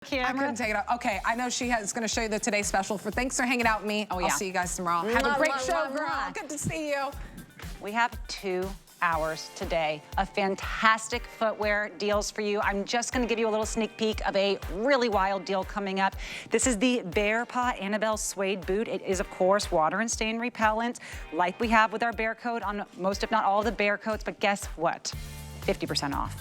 I couldn't take it off. Okay, I know she is going to show you the Today Special. Thanks for hanging out with me. I'll see you guys tomorrow. Have a great show, girl. Good to see you. We have 2 hours today of fantastic footwear deals for you. I'm just going to give you a little sneak peek of a really wild deal coming up. This is the Bearpaw Annabelle suede boot. It is, of course, water and stain repellent, like we have with our Bear coat on most, if not all, of the Bear coats. But guess what? 50% off.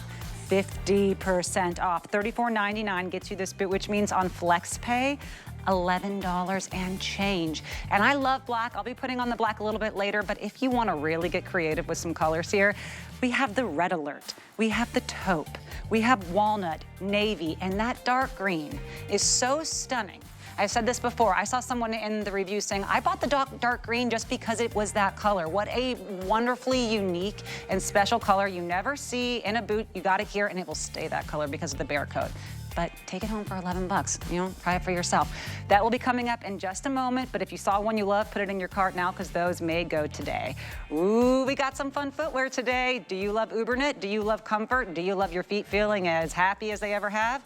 50% off. $34.99 gets you this boot, which means on FlexPay, $11 and change. And I love black. I'll be putting on the black a little bit later, but if you want to really get creative with some colors here, we have the red alert, we have the taupe, we have walnut, navy, and that dark green is so stunning. I've said this before. I saw someone in the review saying, I bought the dark green just because it was that color. What a wonderfully unique and special color. You never see in a boot. You got it here, and it will stay that color because of the Bear coat. But take it home for 11 bucks. You know, try it for yourself. That will be coming up in just a moment, but if you saw one you love, put it in your cart now because those may go today. Ooh, we got some fun footwear today. Do you love Uberknit? Do you love comfort? Do you love your feet feeling as happy as they ever have?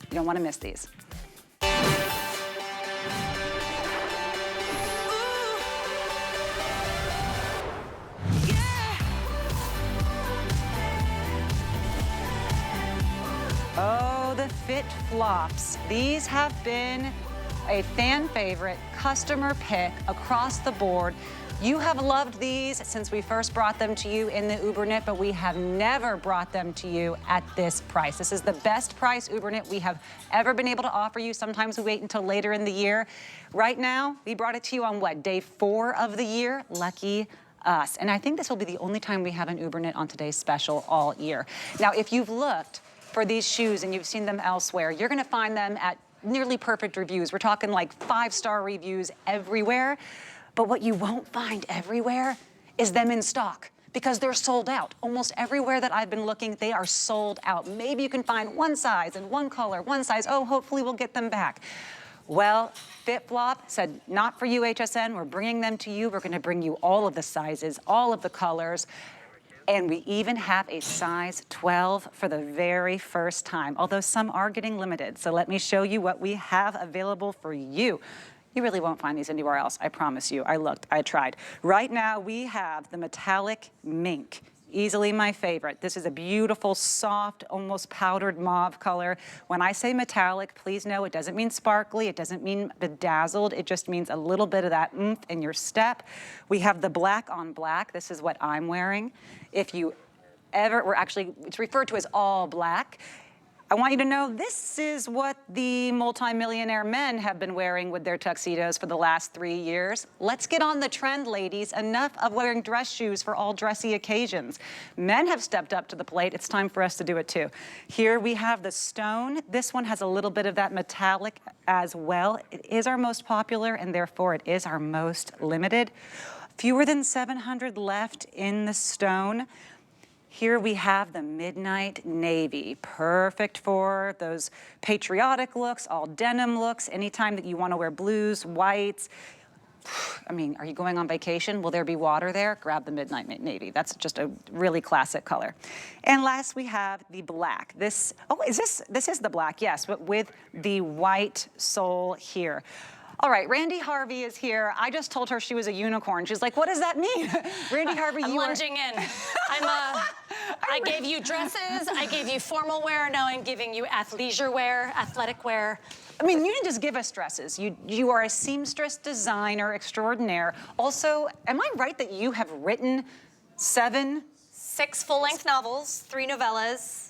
You don't want to miss these. Oh, the FitFlops. These have been a fan favorite, customer pick across the board. You have loved these since we first brought them to you in the Uberknit, but we have never brought them to you at this price. This is the best price Uberknit we have ever been able to offer you. Sometimes we wait until later in the year. Right now, we brought it to you on what, day 4 of the year? Lucky us. And I think this will be the only time we have an Uberknit on today's special all year. Now, if you've looked for these shoes and you've seen them elsewhere, you're gonna find them at nearly perfect reviews. We're talking like 5-star reviews everywhere. But what you won't find everywhere is them in stock because they're sold out. Almost everywhere that I've been looking, they are sold out. Maybe you can find one size and one color, one size. Oh, hopefully we'll get them back. Well, FitFlop said, not for you, HSN. We're bringing them to you. We're gonna bring you all of the sizes, all of the colors. And we even have a size 12 for the very first time, although some are getting limited. So let me show you what we have available for you. You really won't find these anywhere else, I promise you. I looked, I tried. Right now we have the metallic mink. Easily my favorite. This is a beautiful, soft, almost powdered mauve color. When I say metallic, please know it doesn't mean sparkly, it doesn't mean bedazzled, it just means a little bit of that oomph in your step. We have the black on black. This is what I'm wearing. If you ever, it's referred to as all black. I want you to know this is what the multimillionaire men have been wearing with their tuxedos for the last 3 years. Let's get on the trend, ladies. Enough of wearing dress shoes for all dressy occasions. Men have stepped up to the plate. It's time for us to do it too. Here we have the stone. This one has a little bit of that metallic as well. It is our most popular and therefore it is our most limited. Fewer than 700 left in the stone. Here we have the midnight navy, perfect for those patriotic looks, all denim looks, anytime that you want to wear blues, whites. I mean, are you going on vacation? Will there be water there? Grab the midnight navy. That's just a really classic color. And last we have the black. This is the black, yes, but with the white sole here. All right, Randy Harvey is here. I just told her she was a unicorn. She's like, what does that mean? Randy Harvey, I'm lunging in. I gave you dresses, I gave you formal wear, now I'm giving you athleisure wear, athletic wear. I mean, you didn't just give us dresses. You are a seamstress designer extraordinaire. Also, am I right that you have written 6 full-length novels, 3 novellas.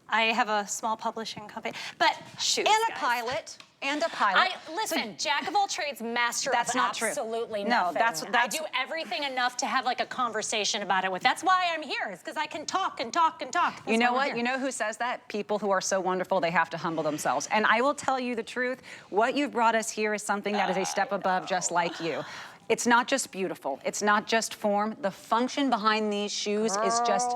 I have a small publishing company, but shoes, and a guys. pilot. And a pilot. Listen, jack of all trades, master that's of not true. Absolutely No, nothing. that's I do everything enough to have like a conversation about it with. That's why I'm here, is because I can talk and talk and talk. That's you know what? You know who says that? People who are so wonderful, they have to humble themselves. And I will tell you the truth. What you've brought us here is something that is a step above just like you. It's not just beautiful. It's not just form. The function behind these shoes is just,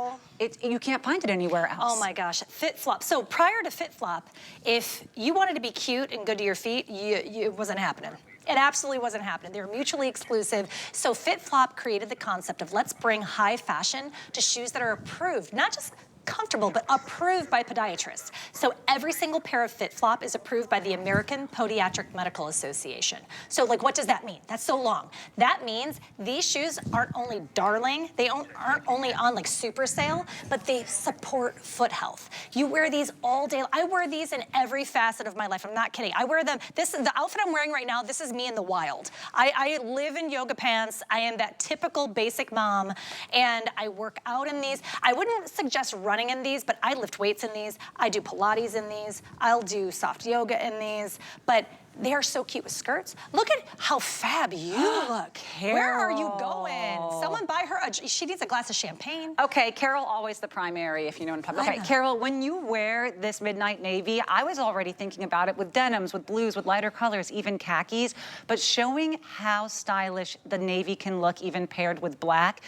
you can't find it anywhere else. Oh my gosh, FitFlop. So prior to FitFlop, if you wanted to be cute and good to your feet, it wasn't happening. It absolutely wasn't happening. They were mutually exclusive. So FitFlop created the concept of let's bring high fashion to shoes that are approved, not just comfortable, but approved by podiatrists. So every single pair of FitFlop is approved by the American Podiatric Medical Association. So like, what does that mean? That's so long. That means these shoes aren't only darling, they aren't only on like super sale, but they support foot health. You wear these all day. I wear these in every facet of my life. I'm not kidding. I wear them. This is the outfit I'm wearing right now. This is me in the wild. I live in yoga pants. I am that typical basic mom, and I work out in these. I wouldn't suggest running in these, but I lift weights in these. I do Pilates in these. I'll do soft yoga in these, but they are so cute with skirts. Look at how fab you look. Carol. Where are you going? Someone buy her, she needs a glass of champagne. Okay, Carol, always the primary, if you know what I'm talking about. Okay, Carol, when you wear this midnight navy, I was already thinking about it with denims, with blues, with lighter colors, even khakis, but showing how stylish the navy can look even paired with black.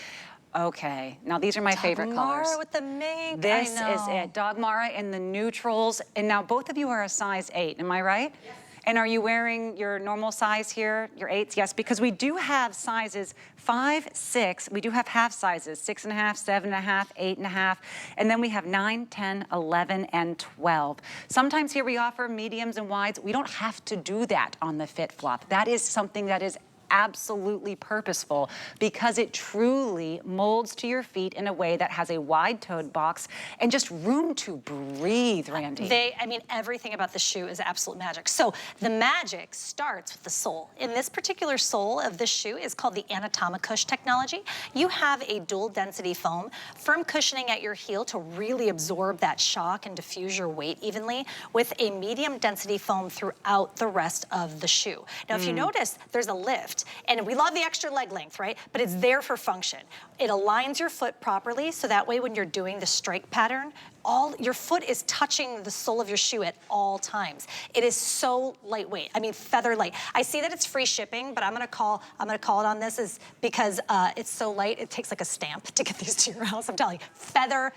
Okay, now these are my favorite colors. Dogmara with the mink. This is it, Dogmara in the neutrals, and now both of you are a size 8, am I right? Yes. And are you wearing your normal size here, your 8s? Yes, because we do have sizes 5, 6. We do have half sizes, 6.5, 7.5, 8.5. And then we have 9, 10, 11, and 12. Sometimes here we offer mediums and wides. We don't have to do that on the FitFlop. That is something that is absolutely purposeful because it truly molds to your feet in a way that has a wide-toed box and just room to breathe, Randy. I mean, everything about the shoe is absolute magic. So the magic starts with the sole. In this particular sole of this shoe is called the Anatomicush technology. You have a dual density foam, firm cushioning at your heel to really absorb that shock and diffuse your weight evenly, with a medium density foam throughout the rest of the shoe. Now, if you notice, there's a lift. And we love the extra leg length, right? But it's there for function. It aligns your foot properly, so that way when you're doing the strike pattern, your foot is touching the sole of your shoe at all times. It is so lightweight. I mean, feather light. I see that it's free shipping, but I'm gonna call it on this is because it's so light, it takes like a stamp to get these to your house. I'm telling you, feather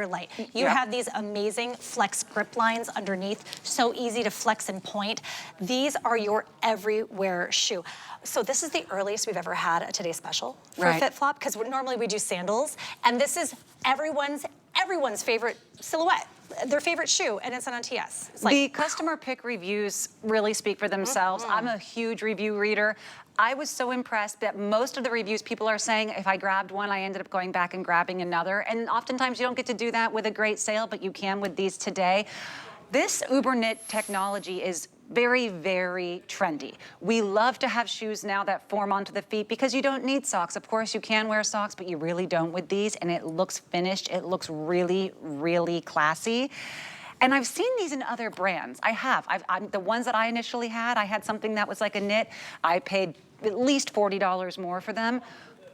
light. You have these amazing flex grip lines underneath, so easy to flex and point. These are your everywhere shoe. So this is the earliest we've ever had a Today Special for FitFlop, because normally we do sandals, and this is everyone's favorite silhouette, their favorite shoe, and it's on TS. It's like, the customer pick reviews really speak for themselves. I'm a huge review reader. I was so impressed that most of the reviews people are saying, if I grabbed one, I ended up going back and grabbing another. And oftentimes you don't get to do that with a great sale, but you can with these today. This Uber knit technology is very, very trendy. We love to have shoes now that form onto the feet because you don't need socks. Of course, you can wear socks, but you really don't with these, and it looks finished. It looks really, really classy. And I've seen these in other brands. I have. The ones that I initially had, I had something that was like a knit. I paid at least $40 more for them.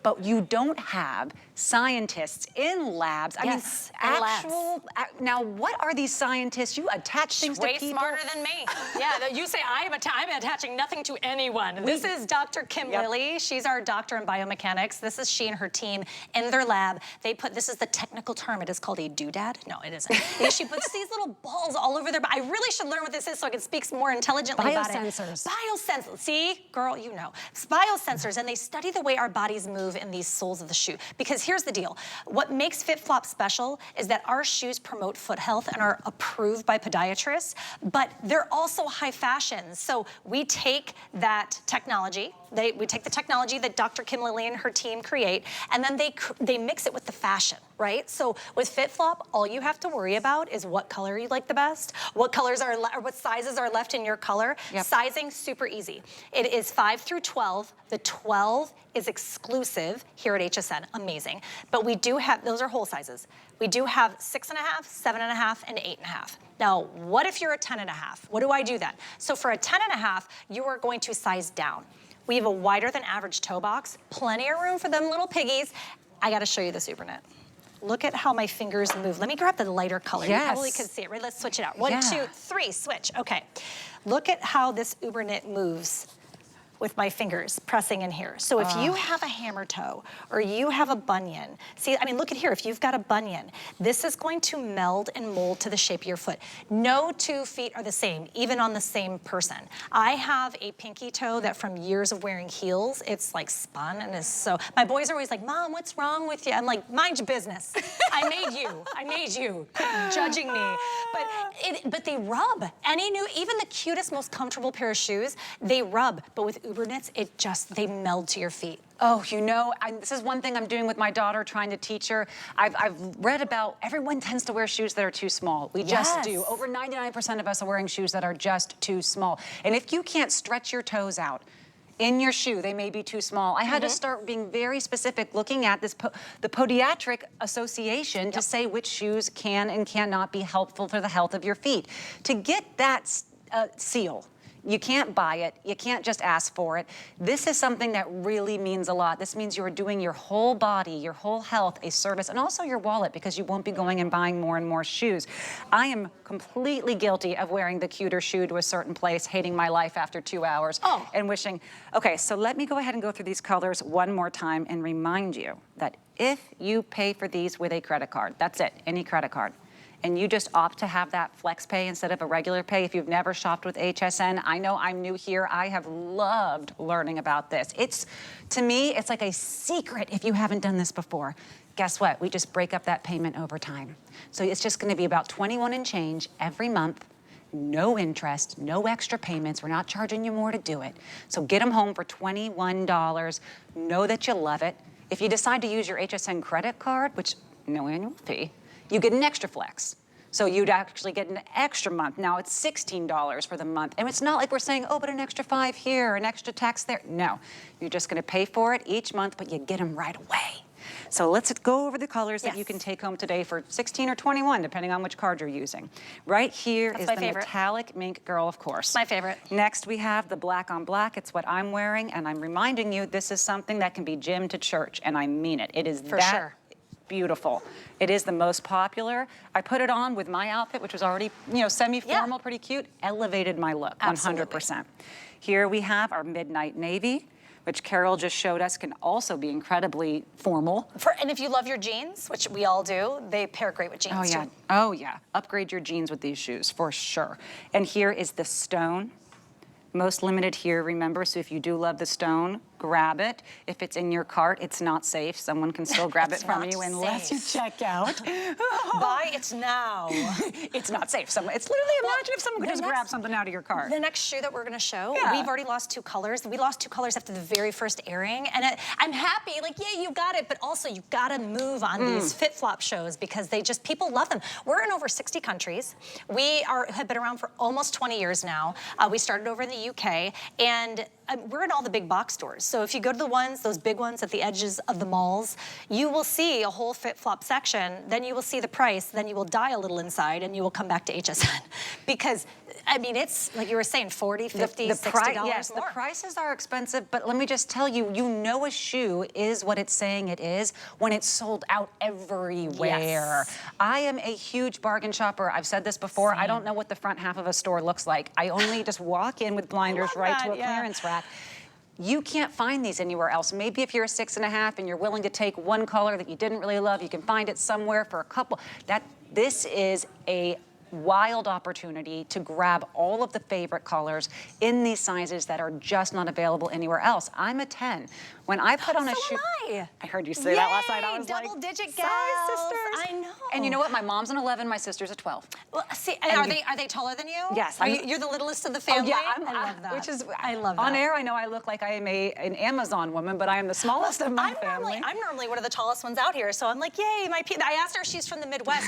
But you don't have scientists in labs. I mean, actual. Now, what are these scientists? You attach things to people. Way smarter than me. Yeah, you say I'm attaching nothing to anyone. This is Dr. Kim Lilly. She's our doctor in biomechanics. This is she and her team in their lab. This is the technical term. It is called a doodad. No, it isn't. She puts these little balls all over there. But I really should learn what this is so I can speak more intelligently about it. Biosensors. Biosensors. See, girl, you know. It's biosensors, and they study the way our bodies move in these soles of the shoe. Because here's the deal. What makes FitFlop special is that our shoes promote foot health and are approved by podiatrists, but they're also high fashion. So we take that technology, we take the technology that Dr. Kim Lilly and her team create, and then they mix it with the fashion, right? So with FitFlop, all you have to worry about is what color you like the best, what sizes are left in your color. Sizing, super easy. It is 5 through 12. The 12 is exclusive here at HSN, amazing. But we do have, those are whole sizes. We do have 6.5, 7.5, and 8.5. Now, what if you're a 10.5? What do I do then? So for a 10.5, you are going to size down. We have a wider than average toe box, plenty of room for them little piggies. I gotta show you this Uber knit. Look at how my fingers move. Let me grab the lighter color. You probably could see it, right? Let's switch it out. 1, 2, 3, switch. Okay. Look at how this Uber knit moves with my fingers pressing in here. So if you have a hammer toe or you have a bunion, see, I mean, look at here, if you've got a bunion, this is going to meld and mold to the shape of your foot. No 2 feet are the same, even on the same person. I have a pinky toe that from years of wearing heels, it's like spun and is so, my boys are always like, Mom, what's wrong with you? I'm like, mind your business. I made you. Quit judging me. But they rub. Any new, even the cutest, most comfortable pair of shoes, they rub. But with Uber Knits, they meld to your feet. Oh, you know, this is one thing I'm doing with my daughter, trying to teach her. I've read about everyone tends to wear shoes that are too small. We just do. Over 99% of us are wearing shoes that are just too small. And if you can't stretch your toes out in your shoe, they may be too small. I had to start being very specific, looking at this the Podiatric Association to say which shoes can and cannot be helpful for the health of your feet. To get that seal, you can't buy it. You can't just ask for it. This is something that really means a lot. This means you are doing your whole body, your whole health a service, and also your wallet, because you won't be going and buying more and more shoes. I am completely guilty of wearing the cuter shoe to a certain place, hating my life after 2 hours, and wishing. Okay, so let me go ahead and go through these colors one more time and remind you that if you pay for these with a credit card, that's it, any credit card, and you just opt to have that flex pay instead of a regular pay. If you've never shopped with HSN, I know I'm new here. I have loved learning about this. To me, it's like a secret if you haven't done this before. Guess what? We just break up that payment over time. So it's just gonna be about $21 and change every month. No interest, no extra payments. We're not charging you more to do it. So get them home for $21. Know that you love it. If you decide to use your HSN credit card, which no annual fee, you get an extra flex. So you'd actually get an extra month. Now it's $16 for the month. And it's not like we're saying, oh, but an extra $5 here, an extra tax there. No, you're just gonna pay for it each month, but you get them right away. So let's go over the colors that you can take home today for 16 or 21, depending on which card you're using. Right here is the metallic mink girl, of course. My favorite. Next, we have the black on black. It's what I'm wearing, and I'm reminding you, this is something that can be gym to church, and I mean it. It is for sure beautiful. It is the most popular. I put it on with my outfit, which was already, you know, semi-formal, pretty cute, elevated my look, 100%. Here we have our midnight navy, which Carol just showed us can also be incredibly formal. And if you love your jeans, which we all do, they pair great with jeans too. Oh yeah, upgrade your jeans with these shoes for sure. And here is the stone. Most limited here, remember, so if you do love the stone, grab it. If it's in your cart, it's not safe. Someone can still grab it from you unless you check out. Buy it now. It's not safe. It's literally, imagine if someone could just grab something out of your cart. The next shoe that we're gonna show, we've already lost 2 colors. We lost 2 colors after the very first airing, and I'm happy, like, yeah, you got it, but also you gotta move on these FitFlop shows because people love them. We're in over 60 countries. We have been around for almost 20 years now. We started over in the UK, and we're in all the big box stores. So if you go to the ones, those big ones at the edges of the malls, you will see a whole FitFlop section, then you will see the price, then you will die a little inside and you will come back to HSN. Because, I mean, it's, like you were saying, $40, $50, $60 yes, more. The prices are expensive, but let me just tell you, you know a shoe is what it's saying it is when it's sold out everywhere. Yes. I am a huge bargain shopper. I've said this before. Same. I don't know what the front half of a store looks like. I only just walk in with blinders right to a clearance rack. You can't find these anywhere else. Maybe if you're a 6.5 and you're willing to take one color that you didn't really love, you can find it somewhere for a couple. This is a wild opportunity to grab all of the favorite colors in these sizes that are just not available anywhere else. I'm a 10. When I put on a shoe, I heard you say that last night. I was like, double-digit gals. sisters. I know. And you know what? My mom's an 11, my sister's a 12. Well, see, and are they taller than you? Yes. You're the littlest of the family? Oh, yeah, I love that. I love that. On air, I know I look like I am an Amazon woman, but I am the smallest of my family. I'm normally one of the tallest ones out here, so I'm like, yay, I asked her, she's from the Midwest.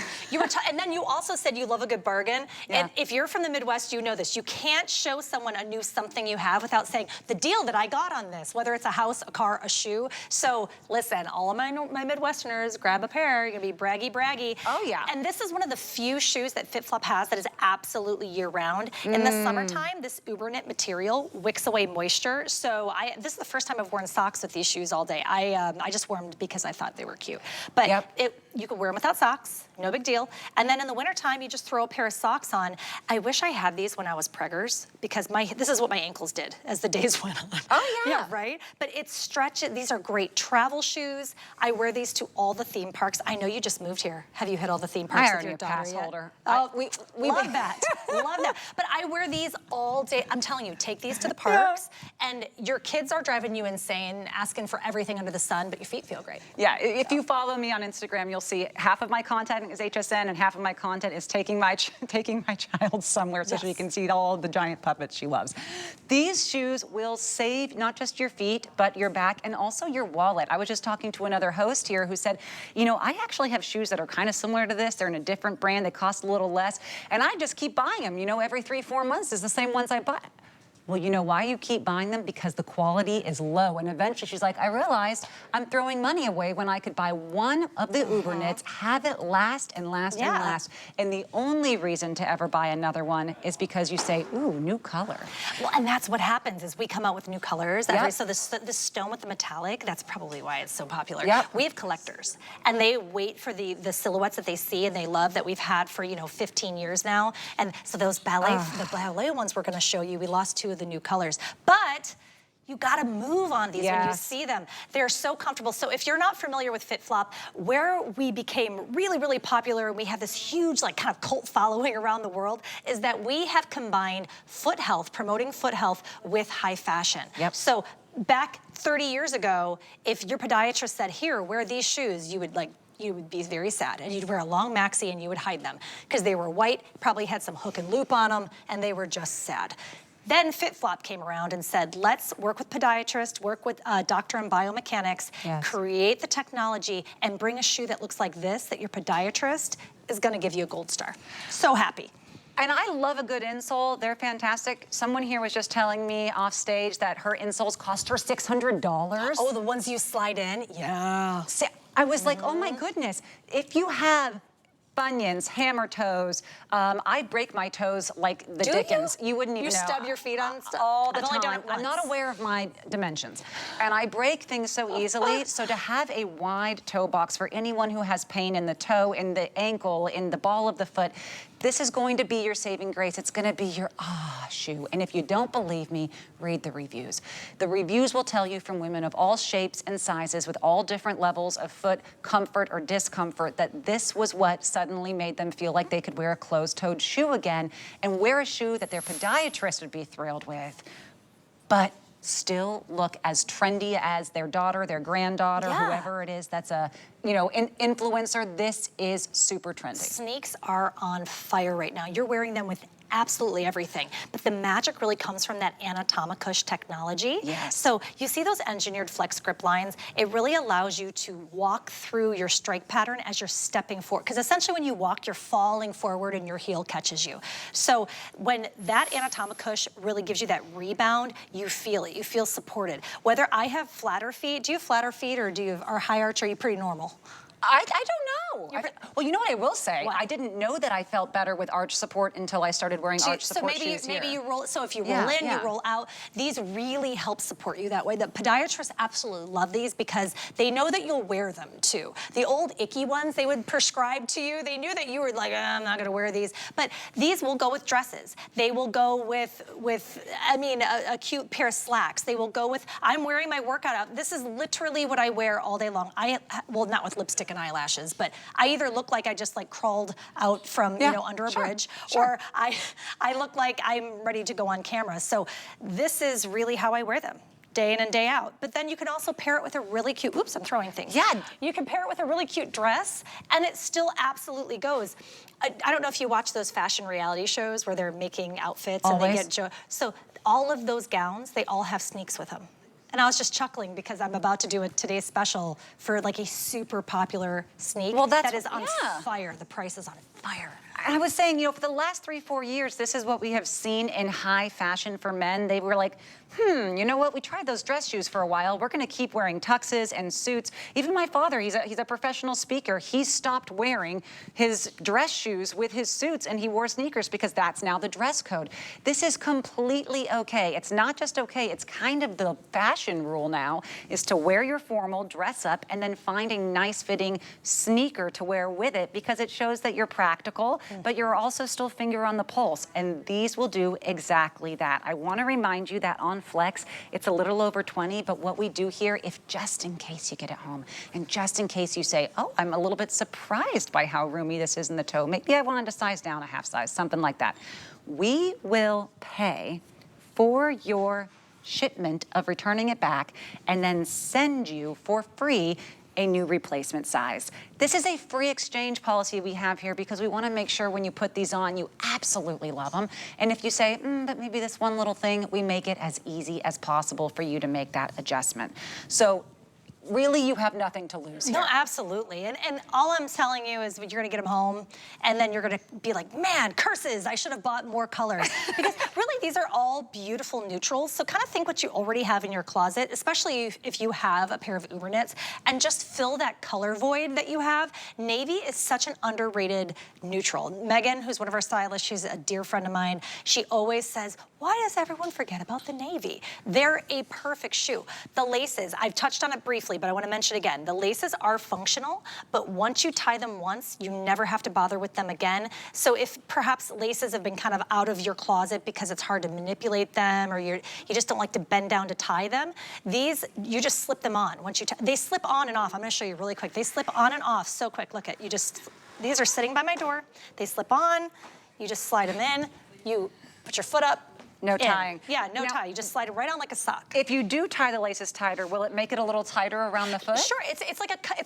And then you also said you love a good bargain. Yeah. And if you're from the Midwest, you know this. You can't show someone a new something you have without saying, the deal that I got on this, whether it's a house, a car, a shoe. So listen, all of my Midwesterners, grab a pair. You're gonna be braggy. comfortability. Oh, yeah. And this is one of the few shoes that FitFlop has that is absolutely year-round. In the summertime, this uber knit material wicks away moisture. So this is the first time I've worn socks with these shoes all day. I just wore them because I thought they were cute. But you can wear them without socks, no big deal. And then in the wintertime, you just throw a pair of socks on. I wish I had these when I was preggers because this is what my ankles did as the days went on. Oh, yeah. Yeah, right? But it's stretch. These are great travel shoes. I wear these to all the theme parks. I know you just moved here. Have you hit all the theme parks with your daughter pass yet? holder. Oh, we love that. Love that. But I wear these all day. I'm telling you, take these to the parks, and your kids are driving you insane, asking for everything under the sun, but your feet feel great. Yeah, if you follow me on Instagram, you'll see half of my content is HSN and half of my content is taking my child somewhere so she can see all the giant puppets she loves. These shoes will save not just your feet, but your back and also your wallet. I was just talking to another host here who said, you know, I actually have shoes that are kind of similar to this. They're in a different brand. They cost a little less. And I just keep buying them, you know, every 3-4 months is the same ones I buy. Well, you know why you keep buying them? Because the quality is low. And eventually she's like, I realized I'm throwing money away when I could buy one of the uber knits, have it last and last and last. And the only reason to ever buy another one is because you say, ooh, new color. Well, and that's what happens is we come out with new colors. So this stone with the metallic, that's probably why it's so popular. We have collectors, and they wait for the silhouettes that they see and they love that we've had for, you know, 15 years now. And so those ballet, the ballet ones we're going to show you, we lost 2 of the new colors, but you gotta move on these when you see them. They're so comfortable. So if you're not familiar with FitFlop, where we became really, really popular, and we have this huge like kind of cult following around the world, is that we have combined foot health, promoting foot health with high fashion. So back 30 years ago, if your podiatrist said, here, wear these shoes, you would be very sad, and you'd wear a long maxi and you would hide them because they were white, probably had some hook and loop on them, and they were just sad. Then FitFlop came around and said, let's work with podiatrists, work with doctor in biomechanics, create the technology, and bring a shoe that looks like this that your podiatrist is gonna give you a gold star. So happy. And I love a good insole. They're fantastic. Someone here was just telling me off stage that her insoles cost her $600. Oh, the ones you slide in? Yeah. So I was like, oh my goodness. If you have bunions, hammer toes. I break my toes like the dickens. You wouldn't even know. You stub your feet on stuff? All the time. I'm not aware of my dimensions. And I break things so easily. So to have a wide toe box for anyone who has pain in the toe, in the ankle, in the ball of the foot, this is going to be your saving grace. It's going to be your shoe. And if you don't believe me, read the reviews. The reviews will tell you from women of all shapes and sizes with all different levels of foot comfort or discomfort that this was what suddenly made them feel like they could wear a closed-toed shoe again and wear a shoe that their podiatrist would be thrilled with, but still look as trendy as their daughter, their granddaughter, whoever it is that's a, you know, influencer. This is super trendy. Sneaks are on fire right now. You're wearing them with absolutely everything. But the magic really comes from that anatomicush technology. So you see those engineered flex grip lines? It really allows you to walk through your strike pattern as you're stepping forward. Because essentially when you walk, you're falling forward and your heel catches you. So when that anatomicush really gives you that rebound, you feel it. You feel supported. Whether I have flatter feet, do you have flatter feet or do you have high arch, or are you pretty normal? I don't know. Well, you know what I will say? What? I didn't know that I felt better with arch support until I started wearing arch support shoes So maybe you roll, so if you roll in, you roll out, these really help support you that way. The podiatrists absolutely love these because they know that you'll wear them too. The old icky ones they would prescribe to you, they knew that you were like, I'm not gonna wear these. But these will go with dresses. They will go with I mean, a cute pair of slacks. They will go with, I'm wearing my workout out. This is literally what I wear all day long. Well, not with lipstick and eyelashes, but I either look like I just like crawled out from, you know, under a bridge, or I look like I'm ready to go on camera. So this is really how I wear them, day in and day out. But then you can also pair it with a really cute, oops, I'm throwing things. You can pair it with a really cute dress and it still absolutely goes. I don't know if you watch those fashion reality shows where they're making outfits and they get, so all of those gowns, they all have sneaks with them. And I was just chuckling because I'm about to do a today's special for like a super popular sneak that is on fire. The price is on fire. I was saying, you know, for the last 3-4 years, this is what we have seen in high fashion for men. They were like, you know what? We tried those dress shoes for a while. We're going to keep wearing tuxes and suits. Even my father, he's a professional speaker. He stopped wearing his dress shoes with his suits, and he wore sneakers because that's now the dress code. This is completely okay. It's not just okay. It's kind of the fashion rule now, is to wear your formal, dress up, and then find a nice fitting sneaker to wear with it, because it shows that you're practical, but you're also still finger on the pulse. And these will do exactly that. I want to remind you that on Flex, it's a little over 20, but what we do here, if just in case you get it home, and just in case you say, oh, I'm a little bit surprised by how roomy this is in the toe, maybe I wanted to size down a half size, something like that, we will pay for your shipment of returning it back and then send you for free a new replacement size. This is a free exchange policy we have here because we want to make sure when you put these on, you absolutely love them. And if you say, but maybe this one little thing, we make it as easy as possible for you to make that adjustment. So really, you have nothing to lose here. No, absolutely. And all I'm telling you is you're going to get them home, and then you're going to be like, man, curses, I should have bought more colors. Because really, these are all beautiful neutrals. So kind of think what you already have in your closet, especially if you have a pair of Uber knits, and just fill that color void that you have. Navy is such an underrated neutral. Megan, who's one of our stylists, she's a dear friend of mine, she always says, why does everyone forget about the navy? They're a perfect shoe. The laces, I've touched on it briefly, but I want to mention it again. The laces are functional, but once you tie them once, you never have to bother with them again. So if perhaps laces have been kind of out of your closet because it's hard to manipulate them, or you just don't like to bend down to tie them, these, you just slip them on. Once you they slip on and off. I'm going to show you really quick. They slip on and off so quick. Look at, these are sitting by my door. They slip on. You just slide them in. You put your foot up. No tying. Yeah, no tie. You just slide it right on like a sock. If you do tie the laces tighter, will it make it a little tighter around the foot? Sure, it's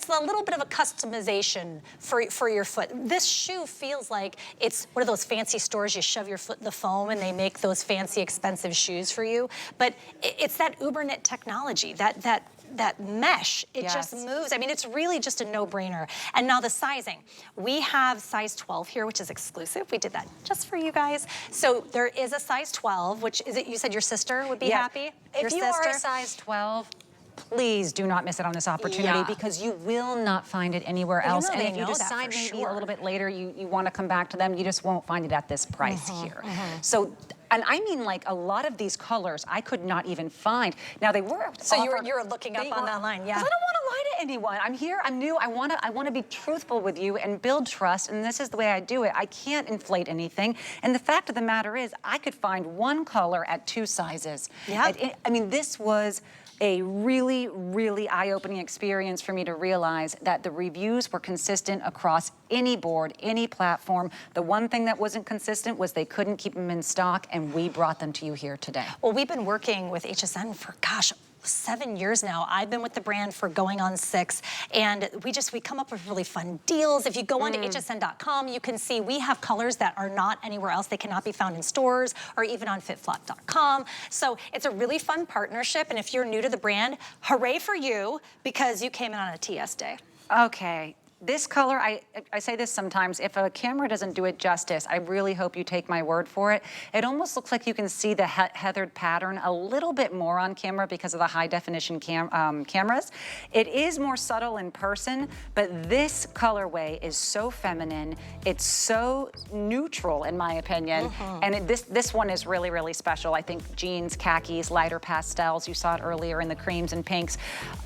a little bit of a customization for your foot. This shoe feels like it's one of those fancy stores you shove your foot in the foam and they make those fancy expensive shoes for you. But it's that Uber knit technology, that mesh, it just moves. I mean, it's really just a no-brainer. And now the sizing. We have size 12 here, which is exclusive. We did that just for you guys. So there is a size 12, which is it, you said your sister would be happy? If you are a size 12, please do not miss it on this opportunity because you will not find it anywhere else. And if you decide maybe a little bit later you want to come back to them, you just won't find it at this price here. So, and I mean, like, a lot of these colors I could not even find. Now they were. So you're looking up on that line, yeah. Because I don't want to lie to anyone. I'm here. I'm new. I want to be truthful with you and build trust. And this is the way I do it. I can't inflate anything. And the fact of the matter is, I could find one color at 2 sizes. Yeah. I mean, this was a really, really eye-opening experience for me to realize that the reviews were consistent across any board, any platform. The one thing that wasn't consistent was they couldn't keep them in stock, and we brought them to you here today. Well, we've been working with HSN for, gosh, 7 years now. I've been with the brand for going on 6, and we come up with really fun deals. If you go onto hsn.com, you can see we have colors that are not anywhere else. They cannot be found in stores or even on FitFlop.com. So it's a really fun partnership, and if you're new to the brand, hooray for you, because you came in on a TS day. Okay. This color, I say this sometimes, if a camera doesn't do it justice, I really hope you take my word for it. It almost looks like you can see the heathered pattern a little bit more on camera because of the high definition cameras. It is more subtle in person, but this colorway is so feminine. It's so neutral, in my opinion. And this one is really, really special. I think jeans, khakis, lighter pastels. You saw it earlier in the creams and pinks.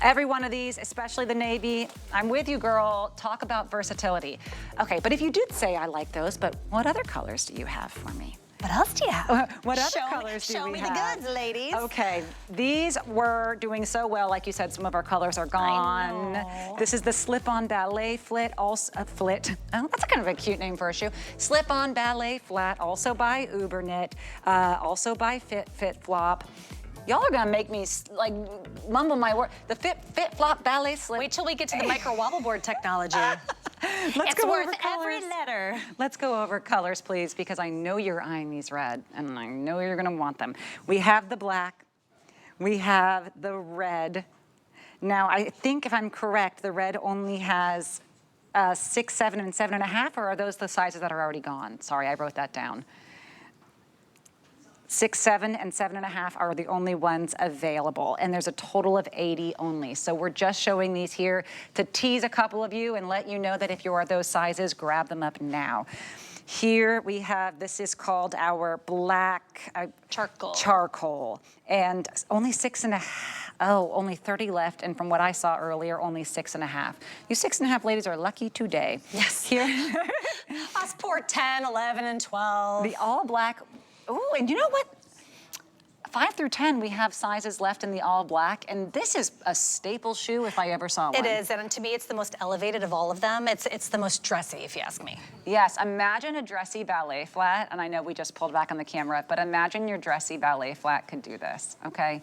Every one of these, especially the navy, I'm with you, girl. Talk about versatility. Okay, but if you did say I like those, but what other colors do you have for me? What else do you have? What other colors do we have? Show me the goods, ladies. Okay, these were doing so well. Like you said, some of our colors are gone. I know. This is the slip-on ballet flit, also flit. Oh, that's a kind of a cute name for a shoe. Slip-on ballet flat, also by Uber knit, also by FitFlop. Y'all are gonna make me like mumble my word. The FitFlop ballet slip. Wait till we get to the micro wobble board technology. It's go worth over every letter. Let's go over colors, please, because I know you're eyeing these red, and I know you're gonna want them. We have the black, we have the red. Now, I think if I'm correct, the red only has 6, 7, and 7.5, or are those the sizes that are already gone? Sorry, I wrote that down. 6, 7, and 7.5 are the only ones available, and there's a total of 80 only. So we're just showing these here to tease a couple of you and let you know that if you are those sizes, grab them up now. Here we have, this is called our black charcoal, and only 6.5. Oh, only 30 left, and from what I saw earlier, only 6.5. You 6.5 ladies are lucky today. Yes. Here. Us poor 10, 11, and 12. The all black. Oh, and you know what? 5 through 10, we have sizes left in the all black, and this is a staple shoe if I ever saw one. It is, and to me, it's the most elevated of all of them. It's the most dressy, if you ask me. Yes, imagine a dressy ballet flat, and I know we just pulled back on the camera, but imagine your dressy ballet flat could do this, okay?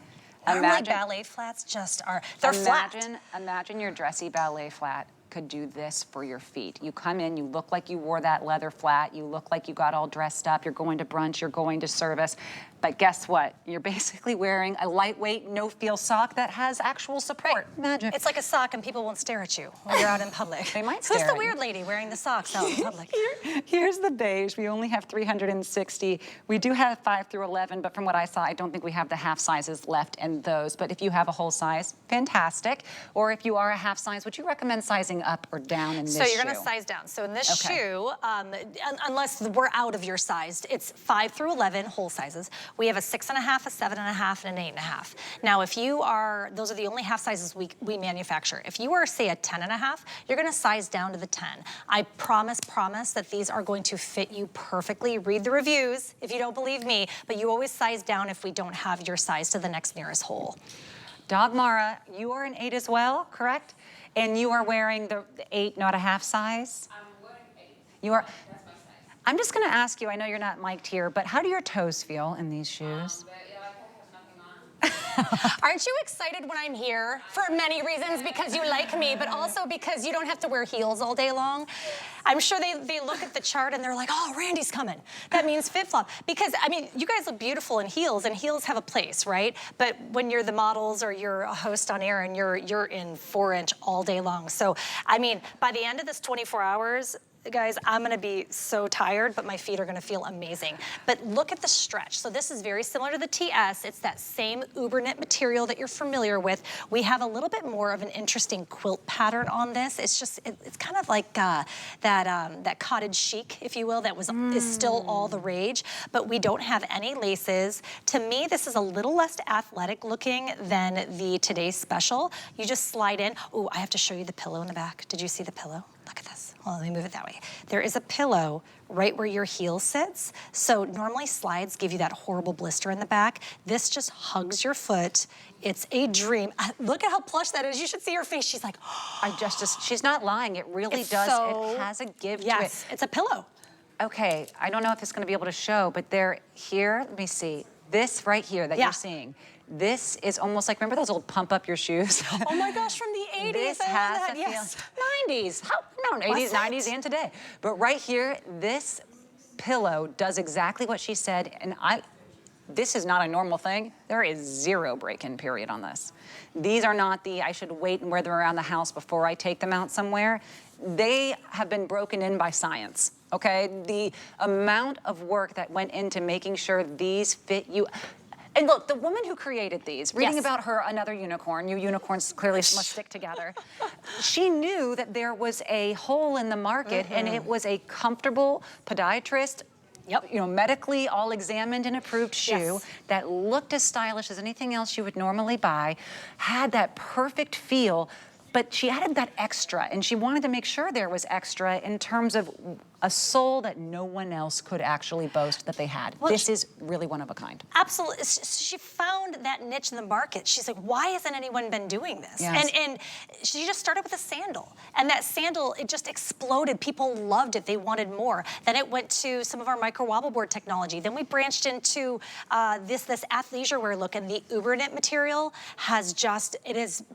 Normally ballet flats just are, they're flat. Imagine your dressy ballet flat could do this for your feet. You come in, you look like you wore that leather flat, you look like you got all dressed up, you're going to brunch, you're going to service, but guess what? You're basically wearing a lightweight, no-feel sock that has actual support. Right. Magic. It's like a sock and people won't stare at you when you're out in public. They might stare Who's the at weird you. lady wearing the socks out in public? Here's the beige. We only have 360. We do have 5 through 11, but from what I saw, I don't think we have the half sizes left in those. But if you have a whole size, fantastic. Or if you are a half size, would you recommend sizing up or down in this shoe? So you're going to size down. So in this shoe, unless we're out of your size, it's 5 through 11 whole sizes. We have a 6.5, a 7.5, and an 8.5. Now, if you are, those are the only half sizes we manufacture. If you are, say, a 10.5, you're going to size down to the 10. I promise that these are going to fit you perfectly. Read the reviews if you don't believe me, but you always size down if we don't have your size to the next nearest hole. Dogmara, you are an 8 as well, correct? And you are wearing the 8, not a half size? I'm wearing 8. You are. That's my size. I'm just going to ask you, I know you're not mic'd here, but how do your toes feel in these shoes? Aren't you excited when I'm here? For many reasons, because you like me, but also because you don't have to wear heels all day long. I'm sure they look at the chart and they're like, oh, Randy's coming. That means FitFlop. Because, I mean, you guys look beautiful in heels, and heels have a place, right? But when you're the models or you're a host on air and you're in 4-inch all day long. So, I mean, by the end of this 24 hours, guys, I'm gonna be so tired, but my feet are gonna feel amazing. But look at the stretch. So this is very similar to the TS. It's that same uber knit material that you're familiar with. We have a little bit more of an interesting quilt pattern on this. It's just, it's kind of like that cottage chic, if you will, that is still all the rage, but we don't have any laces. To me, this is a little less athletic looking than the Today's Special. You just slide in. Oh, I have to show you the pillow in the back. Did you see the pillow? Look at this. Well, let me move it that way. There is a pillow right where your heel sits. So normally slides give you that horrible blister in the back. This just hugs your foot. It's a dream. Look at how plush that is. You should see her face. She's like, she's not lying. It really does. It has a give to it. Yes, it's a pillow. Okay, I don't know if it's going to be able to show, but here, let me see. This right here that you're seeing, this is almost like, remember those old pump up your shoes? Oh my gosh, from the 80s. This I has love that. a Yes. feel. 90s. No, 80s, 90s, and today. But right here, this pillow does exactly what she said, and this is not a normal thing. There is 0 break-in period on this. These are not I should wait and wear them around the house before I take them out somewhere. They have been broken in by science, okay? The amount of work that went into making sure these fit you. And look, the woman who created these, reading about her, another unicorn, you unicorns clearly must stick together. She knew that there was a hole in the market, and it was a comfortable podiatrist, medically all examined and approved shoe that looked as stylish as anything else you would normally buy, had that perfect feel, but she added that extra, and she wanted to make sure there was extra in terms of a sole that no one else could actually boast that they had. Well, this is really one of a kind. Absolutely. She found that niche in the market. She's like, why hasn't anyone been doing this? Yes. And she just started with a sandal. And that sandal, it just exploded. People loved it. They wanted more. Then it went to some of our micro wobble board technology. Then we branched into this athleisure wear look, and the uber knit material has just,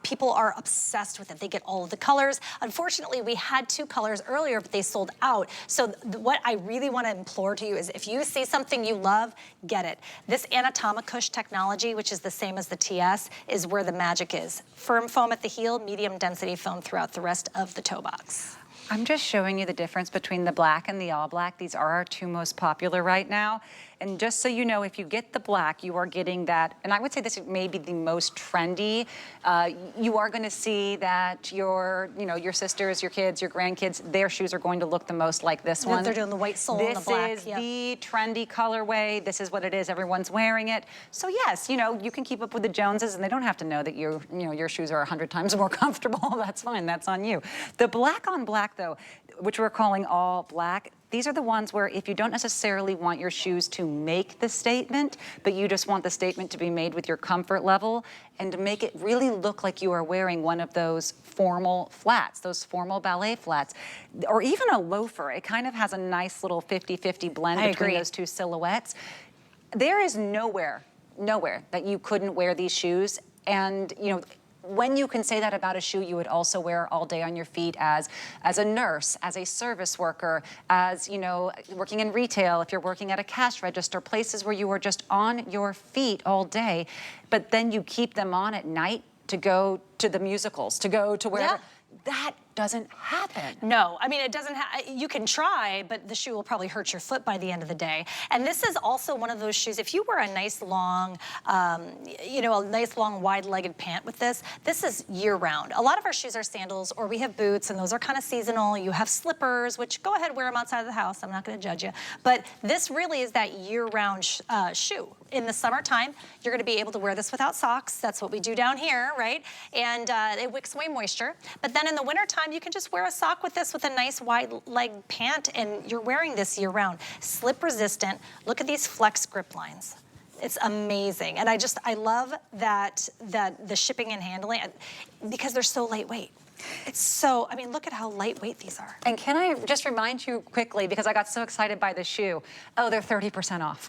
people are obsessed with it. They get all of the colors. Unfortunately, we had 2 colors earlier, but they sold out. So what I really want to implore to you is, if you see something you love, get it. This Anatomicush technology, which is the same as the TS, is where the magic is. Firm foam at the heel, medium density foam throughout the rest of the toe box. I'm just showing you the difference between the black and the all black. These are our two most popular right now. And just so you know, if you get the black, you are getting that, and I would say this may be the most trendy. You are gonna see that your sisters, your kids, your grandkids, their shoes are going to look the most like this one. They're doing the white sole and the black. This is the trendy colorway. This is what it is. Everyone's wearing it. So yes, you can keep up with the Joneses, and they don't have to know that your shoes are 100 times more comfortable. That's fine. That's on you. The black on black, though, which we're calling all black, these are the ones where if you don't necessarily want your shoes to make the statement, but you just want the statement to be made with your comfort level and to make it really look like you are wearing one of those formal flats, those formal ballet flats, or even a loafer. It kind of has a nice little 50-50 blend between those two silhouettes. There is nowhere that you couldn't wear these shoes. And, when you can say that about a shoe you would also wear all day on your feet as a nurse, as a service worker, as, working in retail, if you're working at a cash register, places where you are just on your feet all day, but then you keep them on at night to go to the musicals, to go to wherever. Yeah. That doesn't happen. No, I mean, it doesn't you can try, but the shoe will probably hurt your foot by the end of the day. And this is also one of those shoes, if you wear a nice long, a nice long wide-legged pant with this is year-round. A lot of our shoes are sandals, or we have boots, and those are kind of seasonal. You have slippers, which go ahead, wear them outside of the house. I'm not gonna judge you. But this really is that year-round shoe. In the summertime, you're gonna be able to wear this without socks. That's what we do down here, right? And it wicks away moisture. But then in the wintertime, you can just wear a sock with this with a nice wide leg pant, and you're wearing this year round. Slip resistant. Look at these flex grip lines. It's amazing. And I love that the shipping and handling, because they're so lightweight. It's so, look at how lightweight these are. And can I just remind you quickly, because I got so excited by the shoe, they're 30% off.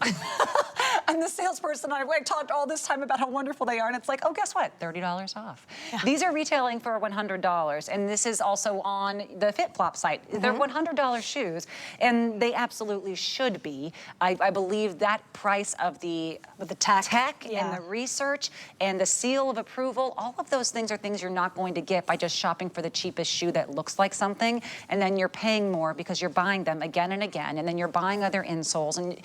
And the salesperson, I talked all this time about how wonderful they are, and it's like, guess what? $30 off. Yeah. These are retailing for $100, and this is also on the FitFlop site. They're $100 shoes, and they absolutely should be. I believe that price of the tech and the research and the seal of approval, all of those things are things you're not going to get by just shopping for the cheapest shoe that looks like something, and then you're paying more because you're buying them again and again, and then you're buying other insoles, and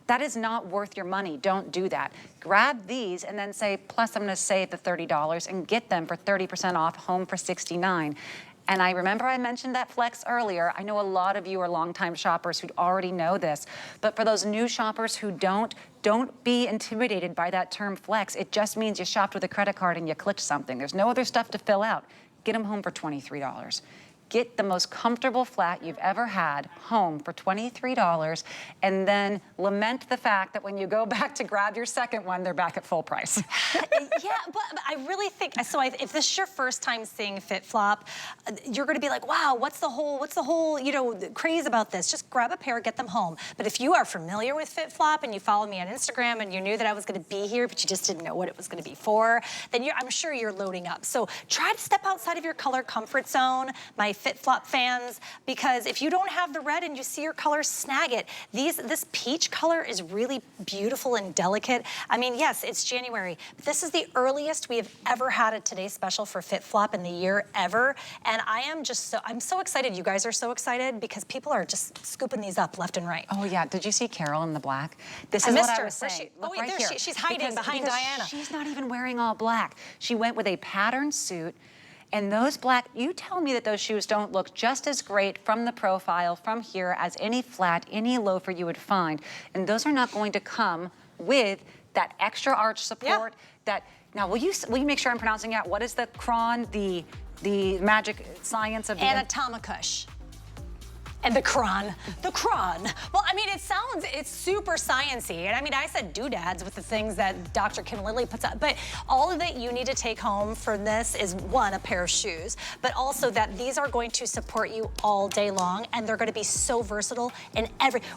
that is not worth your money. Don't do that. Grab these and then say, plus I'm gonna save the $30 and get them for 30% off, home for $69. And I remember I mentioned that flex earlier. I know a lot of you are longtime shoppers who already know this, but for those new shoppers who don't be intimidated by that term flex. It just means you shopped with a credit card and you clicked something. There's no other stuff to fill out. Get them home for $23. Get the most comfortable flat you've ever had home for $23, and then lament the fact that when you go back to grab your second one, they're back at full price. Yeah, but I really think, so if this is your first time seeing FitFlop, you're gonna be like, wow, what's the whole, craze about this? Just grab a pair, get them home. But if you are familiar with FitFlop and you follow me on Instagram and you knew that I was gonna be here, but you just didn't know what it was gonna be for, then I'm sure you're loading up. So try to step outside of your color comfort zone. My FitFlop fans, because if you don't have the red and you see your colors, snag it. This peach color is really beautiful and delicate. Yes, it's January, but this is the earliest we have ever had a Today Special for FitFlop in the year ever. And I'm so excited. You guys are so excited because people are just scooping these up left and right. Oh yeah, did you see Carol in the black? This is what I was saying. Look right here. She's hiding behind Diana. She's not even wearing all black. She went with a patterned suit. And those black, you tell me that those shoes don't look just as great from the profile, from here, as any flat, any loafer you would find. And those are not going to come with that extra arch support. Now, will you make sure I'm pronouncing it out? What is the cron, the magic science of the... Anatomicush. And the cron. Well, it's super sciencey. And I said doodads with the things that Dr. Kim Lilly puts out. But all of it you need to take home from this is, one, a pair of shoes, but also that these are going to support you all day long, and they're going to be so versatile in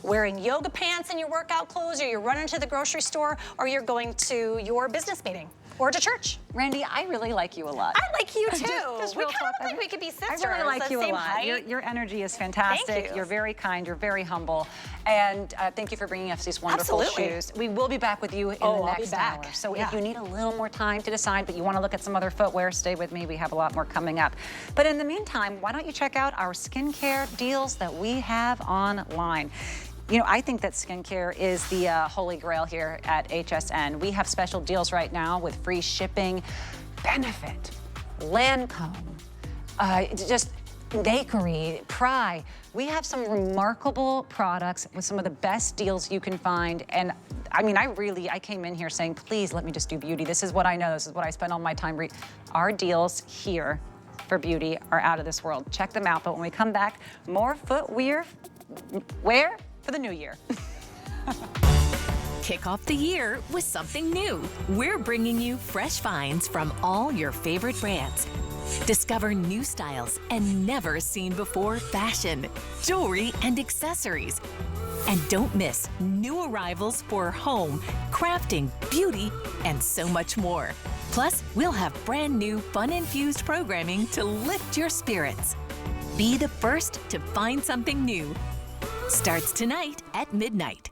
wearing yoga pants in your workout clothes, or you're running to the grocery store, or you're going to your business meeting. or to church. Randy, I really like you a lot. I like you too. Just we real kind talk. of like we could be sisters. I really like you a same lot. height. Your energy is fantastic. Thank you. You're very kind. You're very humble. And thank you for bringing us these wonderful Absolutely. shoes. We will be back with you in the I'll next be back. hour. So Yeah. if you need a little more time to decide, but you want to look at some other footwear, stay with me. We have a lot more coming up. But in the meantime, why don't you check out our skincare deals that we have online. You know, I think that skincare is the holy grail here at HSN. We have special deals right now with free shipping, Benefit, Lancome, just Bakery, Pry. We have some remarkable products with some of the best deals you can find. And I mean, I came in here saying, please let me just do beauty. This is what I know. This is what I spend all my time Our deals here for beauty are out of this world. Check them out. But when we come back, more footwear for the new year. Kick off the year with something new. We're bringing you fresh finds from all your favorite brands. Discover new styles and never seen before fashion, jewelry, and accessories. And don't miss new arrivals for home, crafting, beauty, and so much more. Plus, we'll have brand new fun-infused programming to lift your spirits. Be the first to find something new. Starts tonight at midnight.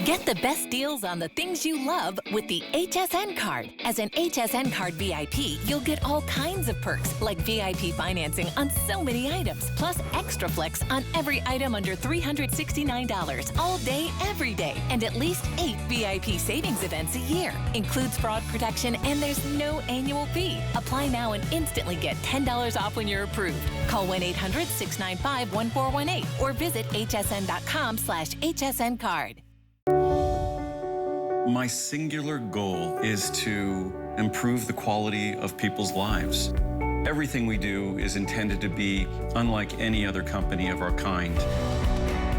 Get the best deals on the things you love with the HSN card. As an HSN card VIP, you'll get all kinds of perks like VIP financing on so many items, plus extra flex on every item under $369 all day, every day, and at least 8 VIP savings events a year. Includes fraud protection and there's no annual fee. Apply now and instantly get $10 off when you're approved. Call 1-800-695-1418 or visit hsn.com/HSN card. My singular goal is to improve the quality of people's lives. Everything we do is intended to be unlike any other company of our kind.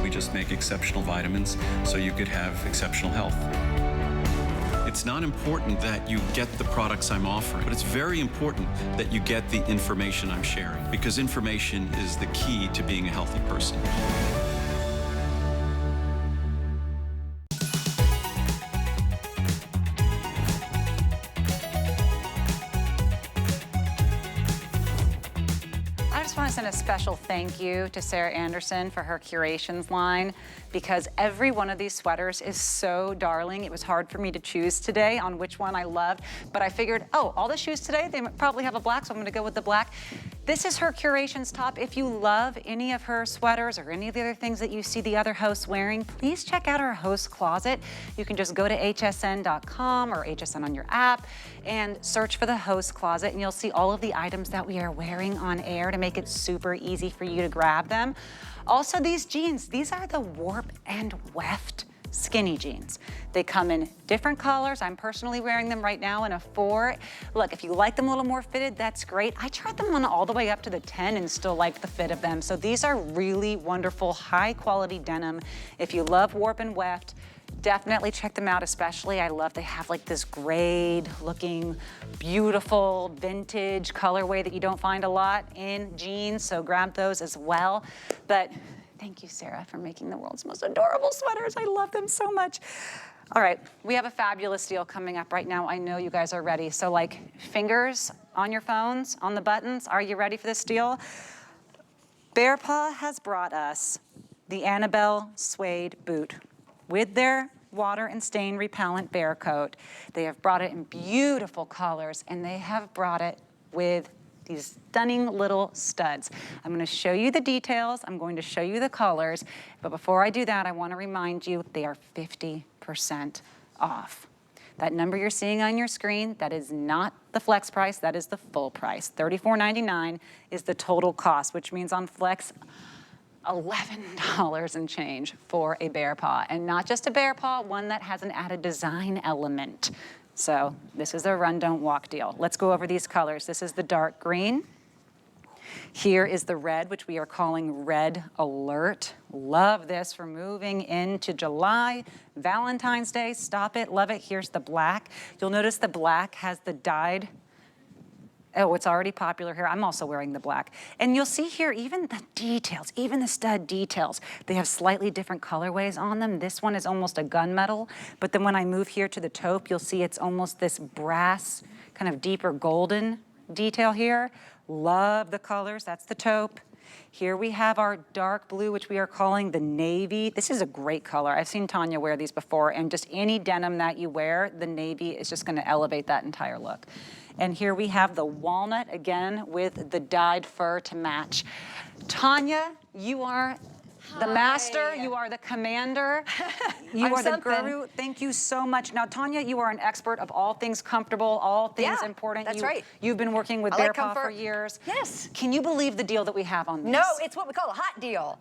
We just make exceptional vitamins so you could have exceptional health. It's not important that you get the products I'm offering, but it's very important that you get the information I'm sharing, because information is the key to being a healthy person. I just want to send a special thank you to Sarah Anderson for her curations line, because every one of these sweaters is so darling. It was hard for me to choose today on which one I loved, but I figured, oh, all the shoes today, they probably have a black, so I'm going to go with the black. This is her curations top. If you love any of her sweaters or any of the other things that you see the other hosts wearing, please check out her host closet. You can just go to hsn.com or HSN on your app and search for the host closet, and you'll see all of the items that we are wearing on air to make it super easy for you to grab them. Also, these jeans, these are the warp and weft skinny jeans. They come in different colors. I'm personally wearing them right now in a 4. Look, if you like them a little more fitted, that's great. I tried them on all the way up to the 10 and still liked the fit of them. So these are really wonderful, high quality denim. If you love warp and weft, definitely check them out. Especially, I love they have like this grade looking, beautiful, vintage colorway that you don't find a lot in jeans. So grab those as well. But thank you, Sarah, for making the world's most adorable sweaters. I love them so much. All right, we have a fabulous deal coming up right now. I know you guys are ready. So like fingers on your phones, on the buttons. Are you ready for this deal? Bearpaw has brought us the Annabelle suede boot with their water and stain repellent bear coat. They have brought it in beautiful colors, and they have brought it with these stunning little studs. I'm going to show you the details. I'm going to show you the colors. But before I do that, I want to remind you they are 50% off. That number you're seeing on your screen, that is not the flex price. That is the full price. $34.99 is the total cost, which means on flex, $11 and change for a Bearpaw. And not just a Bearpaw, one that has an added design element. So this is a run, don't walk deal. Let's go over these colors. This is the dark green. Here is the red, which we are calling Red Alert. Love this for moving into July. Valentine's Day, stop it, love it. Here's the black. You'll notice the black has the dyed Oh, it's already popular here. I'm also wearing the black. And you'll see here, even the details, even the stud details, they have slightly different colorways on them. This one is almost a gunmetal, but then when I move here to the taupe, you'll see it's almost this brass, kind of deeper golden detail here. Love the colors, that's the taupe. Here we have our dark blue, which we are calling the navy. This is a great color. I've seen Tanya wear these before, and just any denim that you wear, the navy is just gonna elevate that entire look. And here we have the walnut, again, with the dyed fur to match. Tanya, you are the master, you are the commander, you are the guru. Thank you so much. Now, Tanya, you are an expert of all things comfortable, all things important. That's right. You've been working with Bearpaw for years. Yes. Can you believe the deal that we have on this? No, it's what we call a hot deal,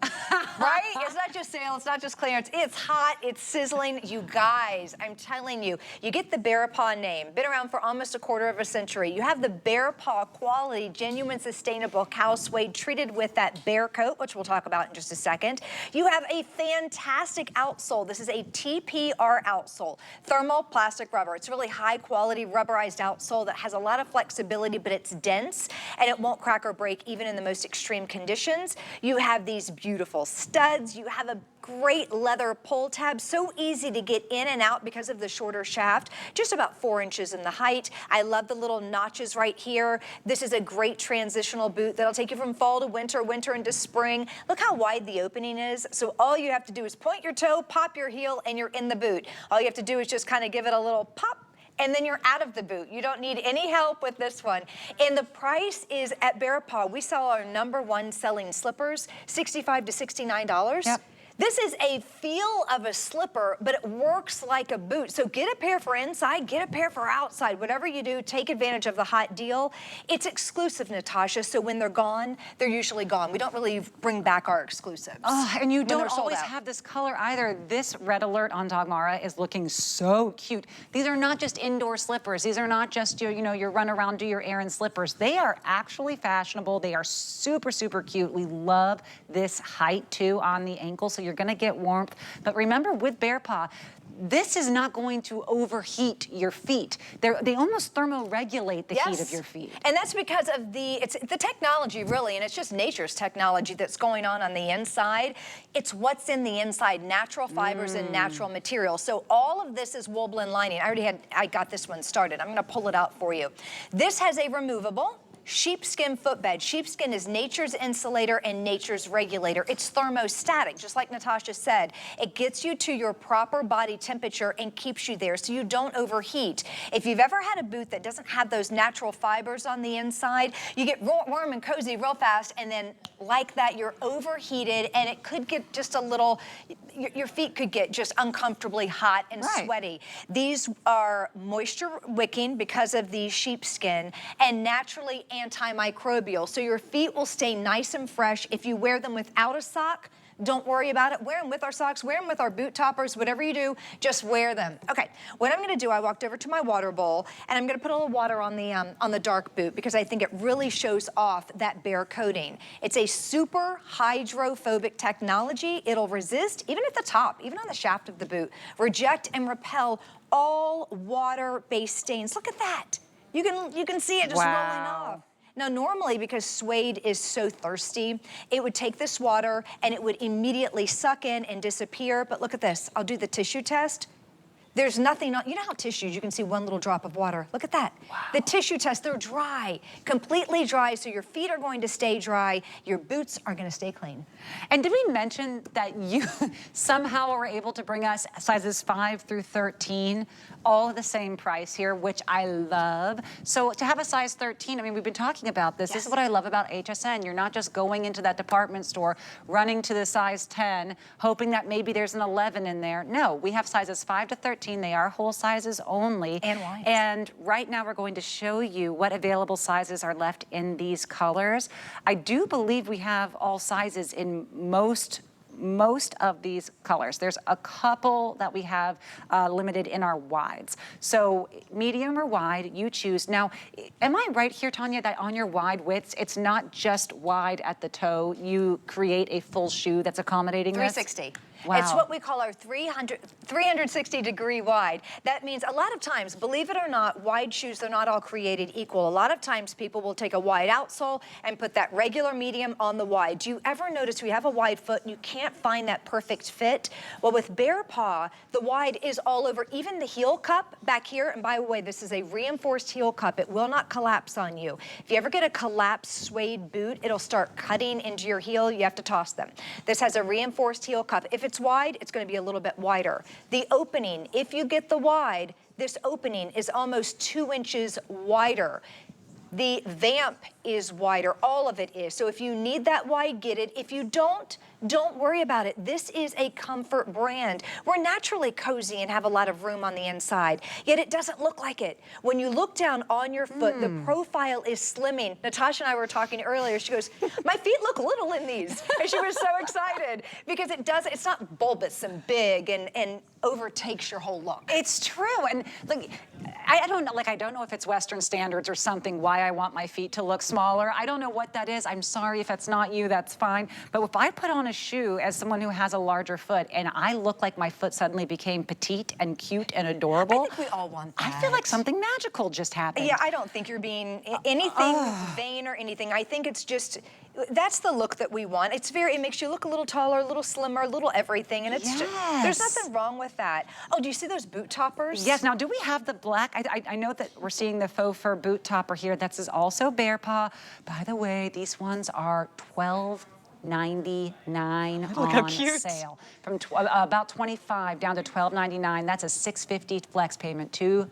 right? It's not just sale, it's not just clearance. It's hot, it's sizzling. You guys, I'm telling you, you get the Bearpaw name, been around for almost a quarter of a century. You have the Bearpaw quality, genuine, sustainable cow suede treated with that bear coat, which we'll talk about in just a second. You have a fantastic outsole. This is a TPR outsole, thermoplastic rubber. It's a really high quality rubberized outsole that has a lot of flexibility, but it's dense and it won't crack or break even in the most extreme conditions. You have these beautiful studs. You have a great leather pull tab, so easy to get in and out because of the shorter shaft, just about 4 inches in the height. I love the little notches right here. This is a great transitional boot that'll take you from fall to winter, winter into spring. Look how wide the opening is. So all you have to do is point your toe, pop your heel, and you're in the boot. All you have to do is just kind of give it a little pop, and then you're out of the boot. You don't need any help with this one. And the price is at Bearpaw. We sell our #1 selling slippers, $65 to $69. Yep. This is a feel of a slipper, but it works like a boot. So get a pair for inside, get a pair for outside. Whatever you do, take advantage of the hot deal. It's exclusive, Natasha, so when they're gone, they're usually gone. We don't really bring back our exclusives. Oh, and you don't always have this color either. This red alert on Dagmara is looking so cute. These are not just indoor slippers. These are not just your, your run around, do your errand slippers. They are actually fashionable. They are super, super cute. We love this height too on the ankle, so you're gonna get warmth. But remember, with Bearpaw, this is not going to overheat your feet. They almost thermoregulate the heat of your feet. And that's because of it's the technology, really, and it's just nature's technology that's going on the inside. It's what's in the inside, natural fibers and natural materials. So all of this is wool blend lining. I got this one started. I'm gonna pull it out for you. This has a removable sheepskin footbed. Sheepskin is nature's insulator and nature's regulator. It's thermostatic, just like Natasha said. It gets you to your proper body temperature and keeps you there so you don't overheat. If you've ever had a boot that doesn't have those natural fibers on the inside, you get warm and cozy real fast, and then like that, you're overheated, and it could get just a little, your feet could get just uncomfortably hot and sweaty. These are moisture wicking because of the sheepskin and naturally antimicrobial, so your feet will stay nice and fresh. If you wear them without a sock, don't worry about it. Wear them with our socks, wear them with our boot toppers, whatever you do, just wear them. Okay, what I'm gonna do, I walked over to my water bowl, and I'm gonna put a little water on the dark boot because I think it really shows off that bare coating. It's a super hydrophobic technology. It'll resist, even at the top, even on the shaft of the boot, reject and repel all water-based stains. Look at that. You can see it just rolling off. Now normally, because suede is so thirsty, it would take this water and it would immediately suck in and disappear. But look at this, I'll do the tissue test. There's nothing on, you know how tissues, you can see one little drop of water. Look at that. Wow. The tissue test, they're dry, completely dry, so your feet are going to stay dry, your boots are gonna stay clean. And did we mention that you somehow were able to bring us sizes 5 through 13, all at the same price here, which I love. So to have a size 13, I mean, we've been talking about this. Yes. This is what I love about HSN. You're not just going into that department store, running to the size 10, hoping that maybe there's an 11 in there. No, we have sizes 5 to 13. They are whole sizes only. And wide. And right now we're going to show you what available sizes are left in these colors. I do believe we have all sizes in most of these colors. There's a couple that we have limited in our wides. So medium or wide, you choose. Now, am I right here, Tanya, that on your wide widths, it's not just wide at the toe, you create a full shoe that's accommodating 360. this? Wow. It's what we call our 360-degree wide. That means a lot of times, believe it or not, wide shoes, they're not all created equal. A lot of times people will take a wide outsole and put that regular medium on the wide. Do you ever notice we have a wide foot and you can't find that perfect fit? Well, with Bearpaw, the wide is all over, even the heel cup back here. And by the way, this is a reinforced heel cup. It will not collapse on you. If you ever get a collapsed suede boot, it'll start cutting into your heel. You have to toss them. This has a reinforced heel cup. If it's wide, it's going to be a little bit wider. The opening, if you get the wide, this opening is almost 2 inches wider. The vamp is wider, all of it is. So if you need that wide, get it. If you don't worry about it. This is a comfort brand. We're naturally cozy and have a lot of room on the inside, yet it doesn't look like it. When you look down on your foot, the profile is slimming. Natasha and I were talking earlier. She goes, my feet look little in these. And she was so excited because it's not bulbous and big and overtakes your whole look. It's true. And like, I don't know if it's Western standards or something, why I want my feet to look smaller. I don't know what that is. I'm sorry if that's not you, that's fine. But if I put on a shoe as someone who has a larger foot and I look like my foot suddenly became petite and cute and adorable, I think we all want that. I feel like something magical just happened. Yeah, I don't think you're being anything vain or anything. I think it's just, that's the look that we want. It makes you look a little taller, a little slimmer, a little everything, and it's just, there's nothing wrong with that. Oh, do you see those boot toppers? Yes, now do we have the black? I know that we're seeing the faux fur boot topper here. That's also Bearpaw. By the way, these ones are $12.99 on sale. From about $25 down to $12.99. That's a $6.50 flex payment. 2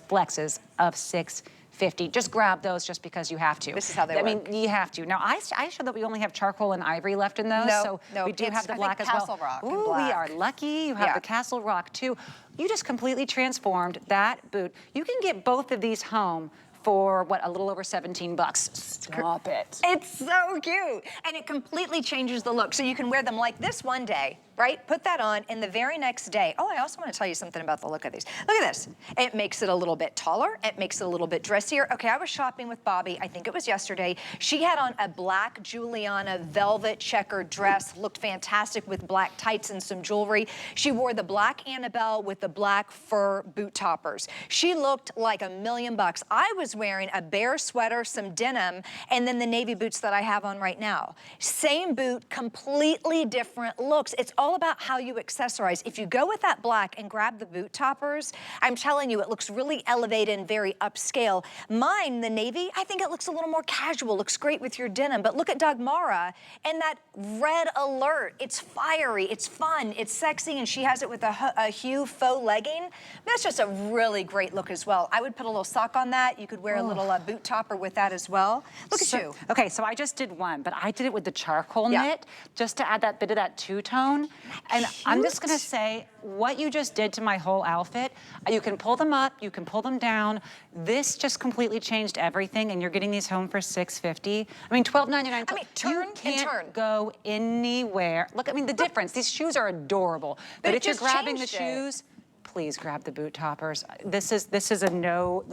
flexes of $6.50. Just grab those just because you have to. This is how they work. I mean, you have to. Now, I showed that we only have charcoal and ivory left in those, No, we do have the black as Castle well. Rock Ooh, and black. we are lucky. You have the Castle Rock too. You just completely transformed that boot. You can get both of these home for what, a little over 17 bucks. Stop it. It's so cute. And it completely changes the look. So you can wear them like this one day, right? Put that on, and the very next day, oh, I also want to tell you something about the look of these. Look at this. It makes it a little bit taller. It makes it a little bit dressier. Okay, I was shopping with Bobby, I think it was yesterday. She had on a black Juliana velvet checkered dress, looked fantastic with black tights and some jewelry. She wore the black Annabelle with the black fur boot toppers. She looked like $1,000,000. I was wearing a bear sweater, some denim, and then the navy boots that I have on right now. Same boot, completely different looks. It's all about how you accessorize. If you go with that black and grab the boot toppers, I'm telling you, it looks really elevated and very upscale. Mine, the navy, I think it looks a little more casual, looks great with your denim, but look at Dagmara and that red alert. It's fiery, it's fun, it's sexy, and she has it with a hue faux legging. That's just a really great look as well. I would put a little sock on that. You could wear a little boot topper with that as well. Look at you. Okay, so I just did one, but I did it with the charcoal knit just to add that bit of that two-tone. And I'm just gonna say, what you just did to my whole outfit, you can pull them up, you can pull them down. This just completely changed everything, and you're getting these home for $6.50. I mean, $12.99. I mean, turn you can't and turn. Go anywhere. Look, I mean, the difference. These shoes are adorable, but if you're grabbing the shoes, please grab the boot toppers. This is a no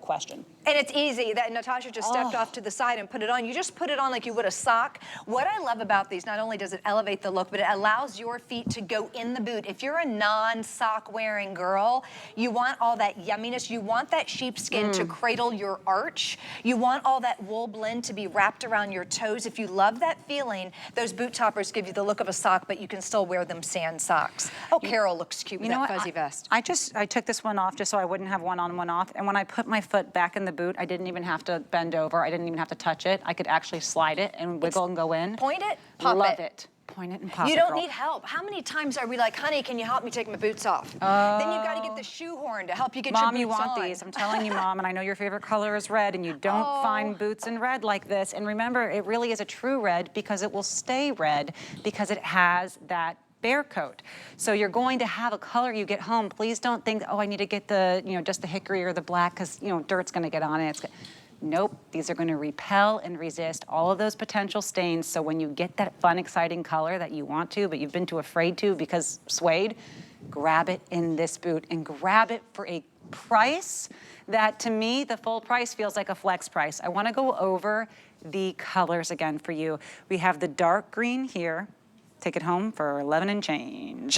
question. And it's easy. That Natasha just stepped off to the side and put it on. You just put it on like you would a sock. What I love about these, not only does it elevate the look, but it allows your feet to go in the boot. If you're a non-sock wearing girl, you want all that yumminess. You want that sheepskin to cradle your arch. You want all that wool blend to be wrapped around your toes. If you love that feeling, those boot toppers give you the look of a sock, but you can still wear them sans socks. Oh, Carol looks cute with that fuzzy vest. I took this one off just so I wouldn't have one on, one off. And when I put my foot back in the boot, I didn't even have to bend over. I didn't even have to touch it. I could actually slide it and wiggle and go in. Point it, pop Love it. Point it and pop it. You don't need help. How many times are we like, honey, can you help me take my boots off? Then you've got to get the shoehorn to help you get your boots on. Mom, you want these. I'm telling you, Mom, and I know your favorite color is red, and you don't find boots in red like this. And remember, it really is a true red because it will stay red because it has that bear coat. So you're going to have a color you get home. Please don't think, oh, I need to get the, just the hickory or the black because, dirt's going to get on it. Nope, these are going to repel and resist all of those potential stains. So when you get that fun, exciting color that you want to, but you've been too afraid to because suede, grab it in this boot and grab it for a price that, to me, the full price feels like a flex price. I want to go over the colors again for you. We have the dark green here. take it home for 11 and change.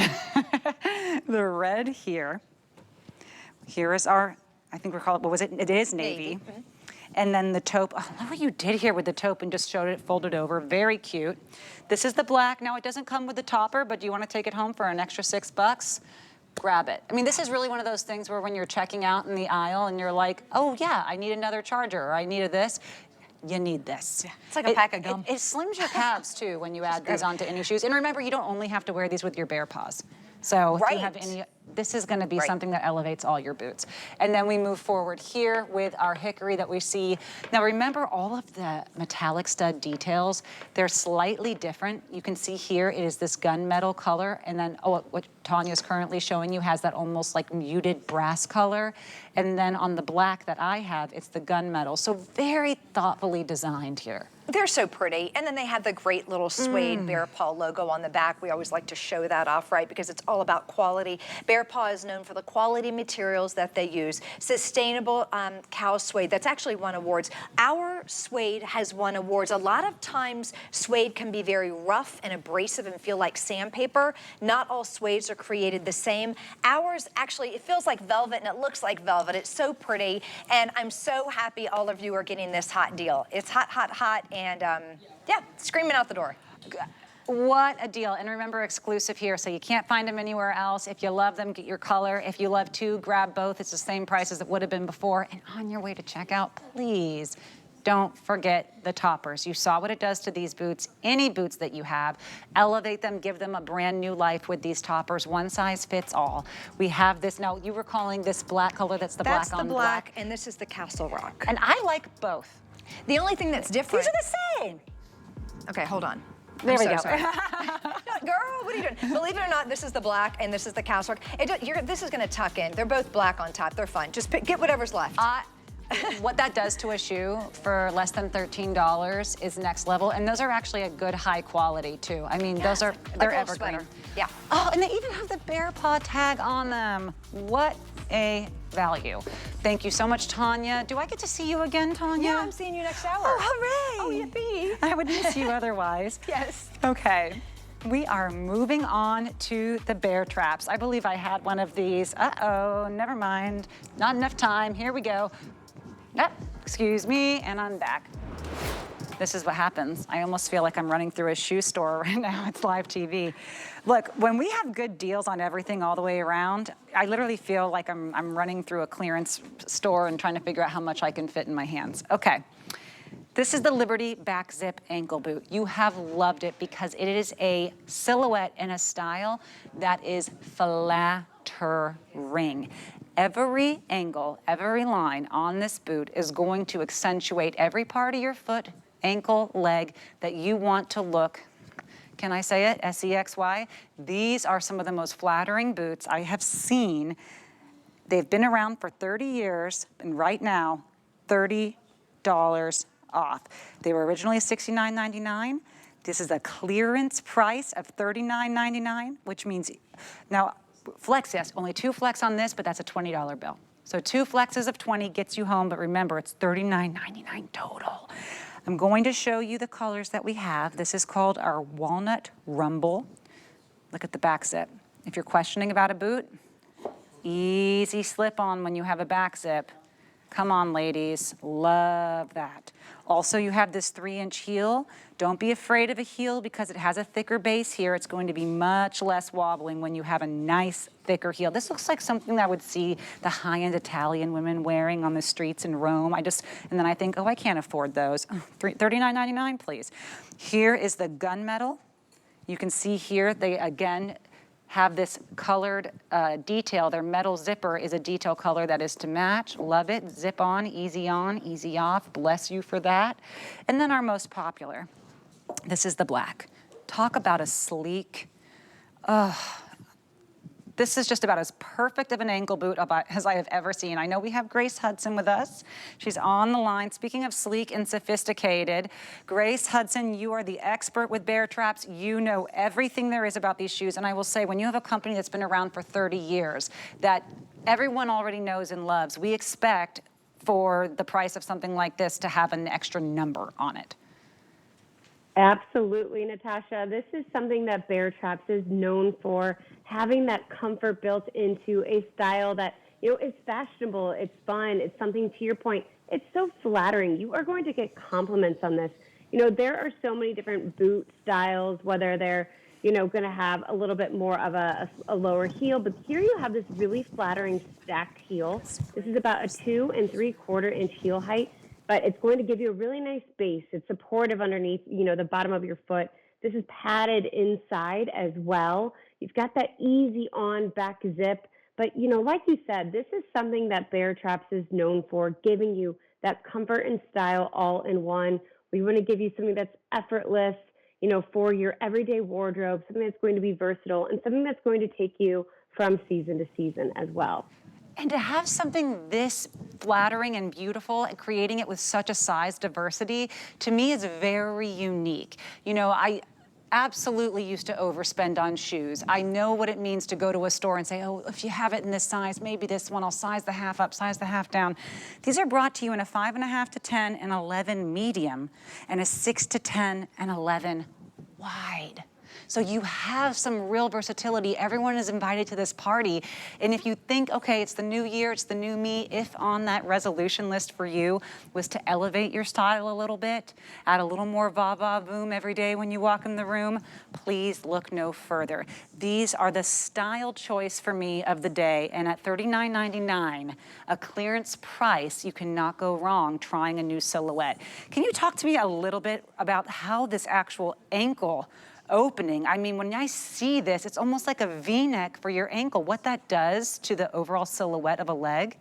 The red here. Here is our, I think we're called, what was it? It is navy. And then the taupe, oh, look what you did here with the taupe and just showed it folded over, very cute. This is the black. Now it doesn't come with the topper, but do you want to take it home for an extra $6? Grab it. I mean, this is really one of those things where when you're checking out in the aisle and you're like, oh yeah, I need another charger, or I needed this. You need this. Yeah, it's like a pack of gum. It slims your calves too when you add these onto any shoes. And remember, you don't only have to wear these with your Bearpaws. So if you have any, this is going to be something that elevates all your boots. And then we move forward here with our hickory that we see. Now remember all of the metallic stud details, they're slightly different. You can see here it is this gunmetal color, and then what Tanya's currently showing you has that almost like muted brass color. And then on the black that I have, it's the gunmetal. So very thoughtfully designed here. They're so pretty. And then they have the great little suede Bearpaw logo on the back. We always like to show that off, right? Because it's all about quality. Bearpaw is known for the quality materials that they use. Sustainable cow suede, that's actually won awards. Our suede has won awards. A lot of times suede can be very rough and abrasive and feel like sandpaper. Not all suedes are created the same. Ours actually, it feels like velvet and it looks like velvet. It's so pretty. And I'm so happy all of you are getting this hot deal. It's hot, hot, hot. And yeah, screaming out the door. What a deal. And remember, exclusive here, so you can't find them anywhere else. If you love them, get your color. If you love two, grab both. It's the same price as it would have been before. And on your way to checkout, please don't forget the toppers. You saw what it does to these boots, any boots that you have. Elevate them, give them a brand new life with these toppers. One size fits all. We have this, now you were calling this black color, that's the black on black. That's the black, and this is the Castle Rock. And I like both. The only thing that's different. These are the same. Okay, hold on. There we go. Sorry. No, girl, what are you doing? Believe it or not, this is the black and this is the Castle Rock. This is gonna tuck in. They're both black on top. They're fine. Just get whatever's left. What that does to a shoe for less than $13 is next level, and those are actually a good high quality too. I mean, those are, they're evergreen. Sweater. Yeah. Oh, and they even have the Bearpaw tag on them. What a value. Thank you so much, Tanya. Do I get to see you again, Tanya? Yeah, I'm seeing you next hour. Oh, hooray! Oh, yippee. I would miss you otherwise. Yes. Okay. We are moving on to the bear traps. I believe I had one of these. Uh-oh, never mind. Not enough time. Here we go. Excuse me, and I'm back. This is what happens. I almost feel like I'm running through a shoe store right now. It's live TV. Look, when we have good deals on everything all the way around, I literally feel like I'm running through a clearance store and trying to figure out how much I can fit in my hands. Okay. This is the Liberty Back Zip Ankle Boot. You have loved it because it is a silhouette and a style that is flattering. Every angle, every line on this boot is going to accentuate every part of your foot, ankle, leg that you want to look, can I say it, S-E-X-Y? These are some of the most flattering boots I have seen. They've been around for 30 years, and right now, $30 off. They were originally $69.99. This is a clearance price of $39.99, which means, now, flex, yes, only 2 flex on this, but that's a $20 bill. So 2 flexes of 20 gets you home, but remember, it's $39.99 total. I'm going to show you the colors that we have. This is called our Walnut Rumble. Look at the back zip. If you're questioning about a boot, easy slip on when you have a back zip. Come on, ladies, love that. Also, you have this 3-inch heel. Don't be afraid of a heel because it has a thicker base here. It's going to be much less wobbling when you have a nice, thicker heel. This looks like something I would see the high-end Italian women wearing on the streets in Rome. And then I think, oh, I can't afford those. $39.99, please. Here is the gunmetal. You can see here, they, again, have this colored detail. Their metal zipper is a detail color that is to match. Love it. Zip on, easy off. Bless you for that. And then our most popular. This is the black. Talk about a sleek, this is just about as perfect of an ankle boot as I have ever seen. I know we have Grace Hudson with us. She's on the line. Speaking of sleek and sophisticated, Grace Hudson, you are the expert with bear traps. You know everything there is about these shoes. And I will say, when you have a company that's been around for 30 years, that everyone already knows and loves, we expect for the price of something like this to have an extra number on it. Absolutely, Natasha. This is something that Bear Traps is known for, having that comfort built into a style that, is fashionable, it's fun, it's something, to your point, it's so flattering. You are going to get compliments on this. There are so many different boot styles, whether they're, going to have a little bit more of a lower heel, but here you have this really flattering stacked heel. This is about a 2 3/4 inch heel height, but it's going to give you a really nice base. It's supportive underneath, the bottom of your foot. This is padded inside as well. You've got that easy on back zip. But, like you said, this is something that Bear Traps is known for, giving you that comfort and style all in one. We want to give you something that's effortless, for your everyday wardrobe, something that's going to be versatile, and something that's going to take you from season to season as well. And to have something this flattering and beautiful and creating it with such a size diversity, to me is very unique. I absolutely used to overspend on shoes. I know what it means to go to a store and say, oh, if you have it in this size, maybe this one, I'll size the half up, size the half down. These are brought to you in a 5.5 to 10 and 11 medium and a 6 to 10 and 11 wide. So you have some real versatility. Everyone is invited to this party. And if you think, okay, it's the new year, it's the new me, if on that resolution list for you was to elevate your style a little bit, add a little more va-va-voom every day when you walk in the room, please look no further. These are the style choice for me of the day. And at $39.99, a clearance price, you cannot go wrong trying a new silhouette. Can you talk to me a little bit about how this actual ankle opening, I mean, when I see this, it's almost like a V-neck for your ankle. What that does to the overall silhouette of a leg?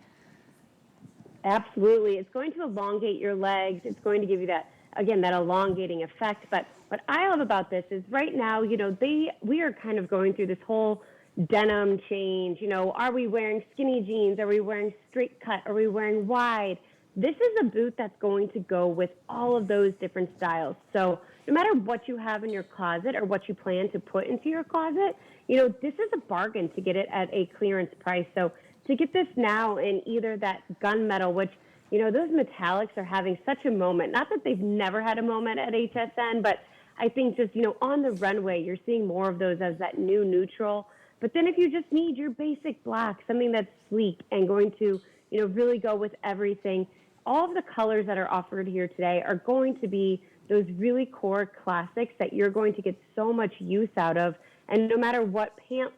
Absolutely. It's going to elongate your legs. It's going to give you that, again, that elongating effect. But what I love about this is right now, we are kind of going through this whole denim change. Are we wearing skinny jeans? Are we wearing straight cut? Are we wearing wide? This is a boot that's going to go with all of those different styles. So no matter what you have in your closet or what you plan to put into your closet, this is a bargain to get it at a clearance price. So to get this now in either that gunmetal, which, those metallics are having such a moment. Not that they've never had a moment at HSN, but I think just, on the runway, you're seeing more of those as that new neutral. But then if you just need your basic black, something that's sleek and going to, really go with everything, all of the colors that are offered here today are going to be those really core classics that you're going to get so much use out of. And no matter what pant,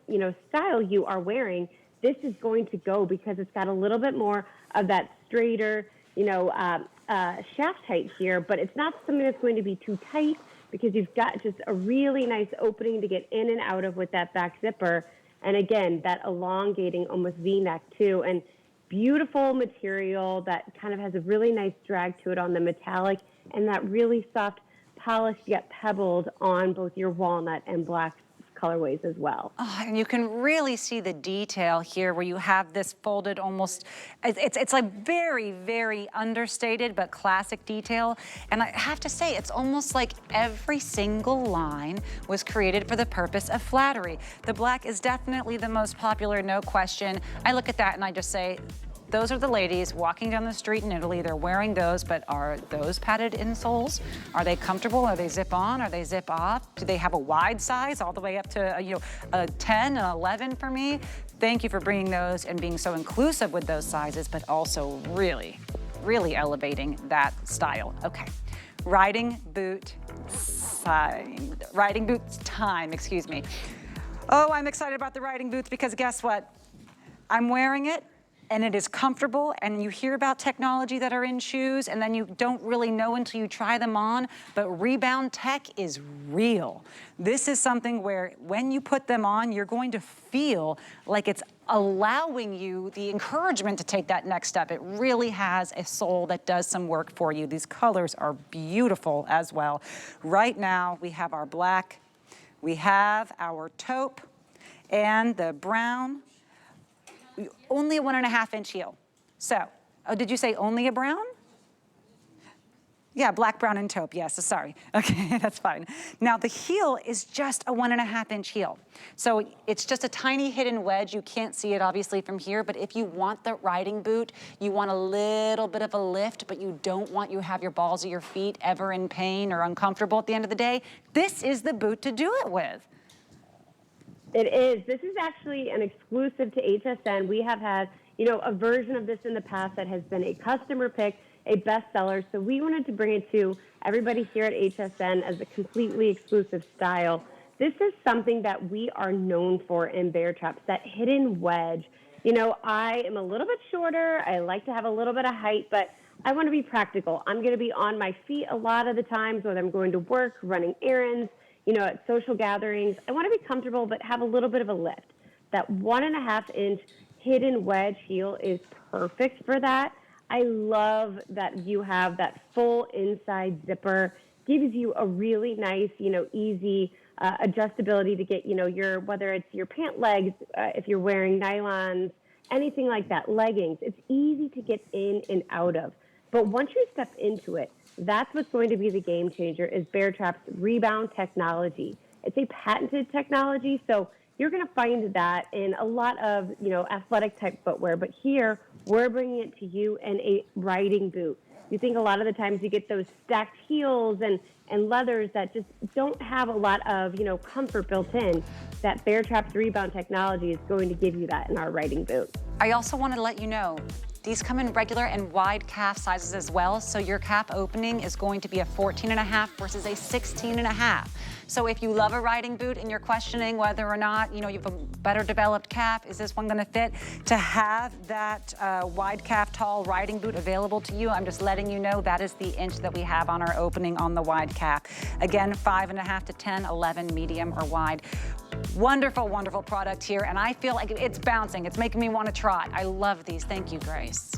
style you are wearing, this is going to go because it's got a little bit more of that straighter, shaft height here, but it's not something that's going to be too tight because you've got just a really nice opening to get in and out of with that back zipper. And again, that elongating almost V-neck too. And beautiful material that kind of has a really nice drag to it on the metallic and that really soft polished yet pebbled on both your walnut and black colorways as well. Oh, and you can really see the detail here where you have this folded almost, it's like very, very understated but classic detail. And I have to say, it's almost like every single line was created for the purpose of flattery. The black is definitely the most popular, no question. I look at that and I just say, those are the ladies walking down the street in Italy. They're wearing those, but are those padded insoles? Are they comfortable? Are they zip on? Are they zip off? Do they have a wide size all the way up to a 10, an 11 for me? Thank you for bringing those and being so inclusive with those sizes, but also really, really elevating that style. Okay, riding boots time, excuse me. Oh, I'm excited about the riding boots because guess what? I'm wearing it. And it is comfortable, and you hear about technology that are in shoes, and then you don't really know until you try them on, but rebound tech is real. This is something where when you put them on, you're going to feel like it's allowing you the encouragement to take that next step. It really has a sole that does some work for you. These colors are beautiful as well. Right now, we have our black, we have our taupe, and the brown. Only a 1.5 inch heel. So, oh, did you say only a brown? Yeah, black, brown, and taupe, yes, sorry. Okay, that's fine. Now the heel is just a 1.5 inch heel. So it's just a tiny hidden wedge. You can't see it obviously from here, but if you want the riding boot, you want a little bit of a lift, but you don't want you have your balls of your feet ever in pain or uncomfortable at the end of the day, this is the boot to do it with. It is. This is actually an exclusive to HSN. We have had, you know, a version of this in the past that has been a customer pick, a bestseller. So we wanted to bring it to everybody here at HSN as a completely exclusive style. This is something that we are known for in bear traps, that hidden wedge. You know, I am a little bit shorter. I like to have a little bit of height, but I want to be practical. I'm going to be on my feet a lot of the times, whether I'm going to work, running errands, you know, at social gatherings. I want to be comfortable, but have a little bit of a lift. That 1.5 inch hidden wedge heel is perfect for that. I love that you have that full inside zipper. Gives you a really nice, you know, easy adjustability to get, you know, your, whether it's your pant legs, if you're wearing nylons, anything like that, leggings. It's easy to get in and out of. But once you step into it, that's what's going to be the game changer, is Bear Trap's rebound technology. It's a patented technology, so you're going to find that in a lot of, you know, athletic type footwear. But here, we're bringing it to you in a riding boot. You think a lot of the times you get those stacked heels and leathers that just don't have a lot of, you know, comfort built in. That Bear Trap's rebound technology is going to give you that in our riding boot. I also want to let you know, these come in regular and wide calf sizes as well, so your calf opening is going to be a 14.5 versus a 16.5. So if you love a riding boot and you're questioning whether or not, you know, you have a better developed calf, is this one going to fit? To have that wide calf tall riding boot available to you, I'm just letting you know that is the inch that we have on our opening on the wide calf. Again, 5.5 to 10, 11 medium or wide. Wonderful, wonderful product here, and I feel like it's bouncing. It's making me want to try. I love these. Thank you, Grace.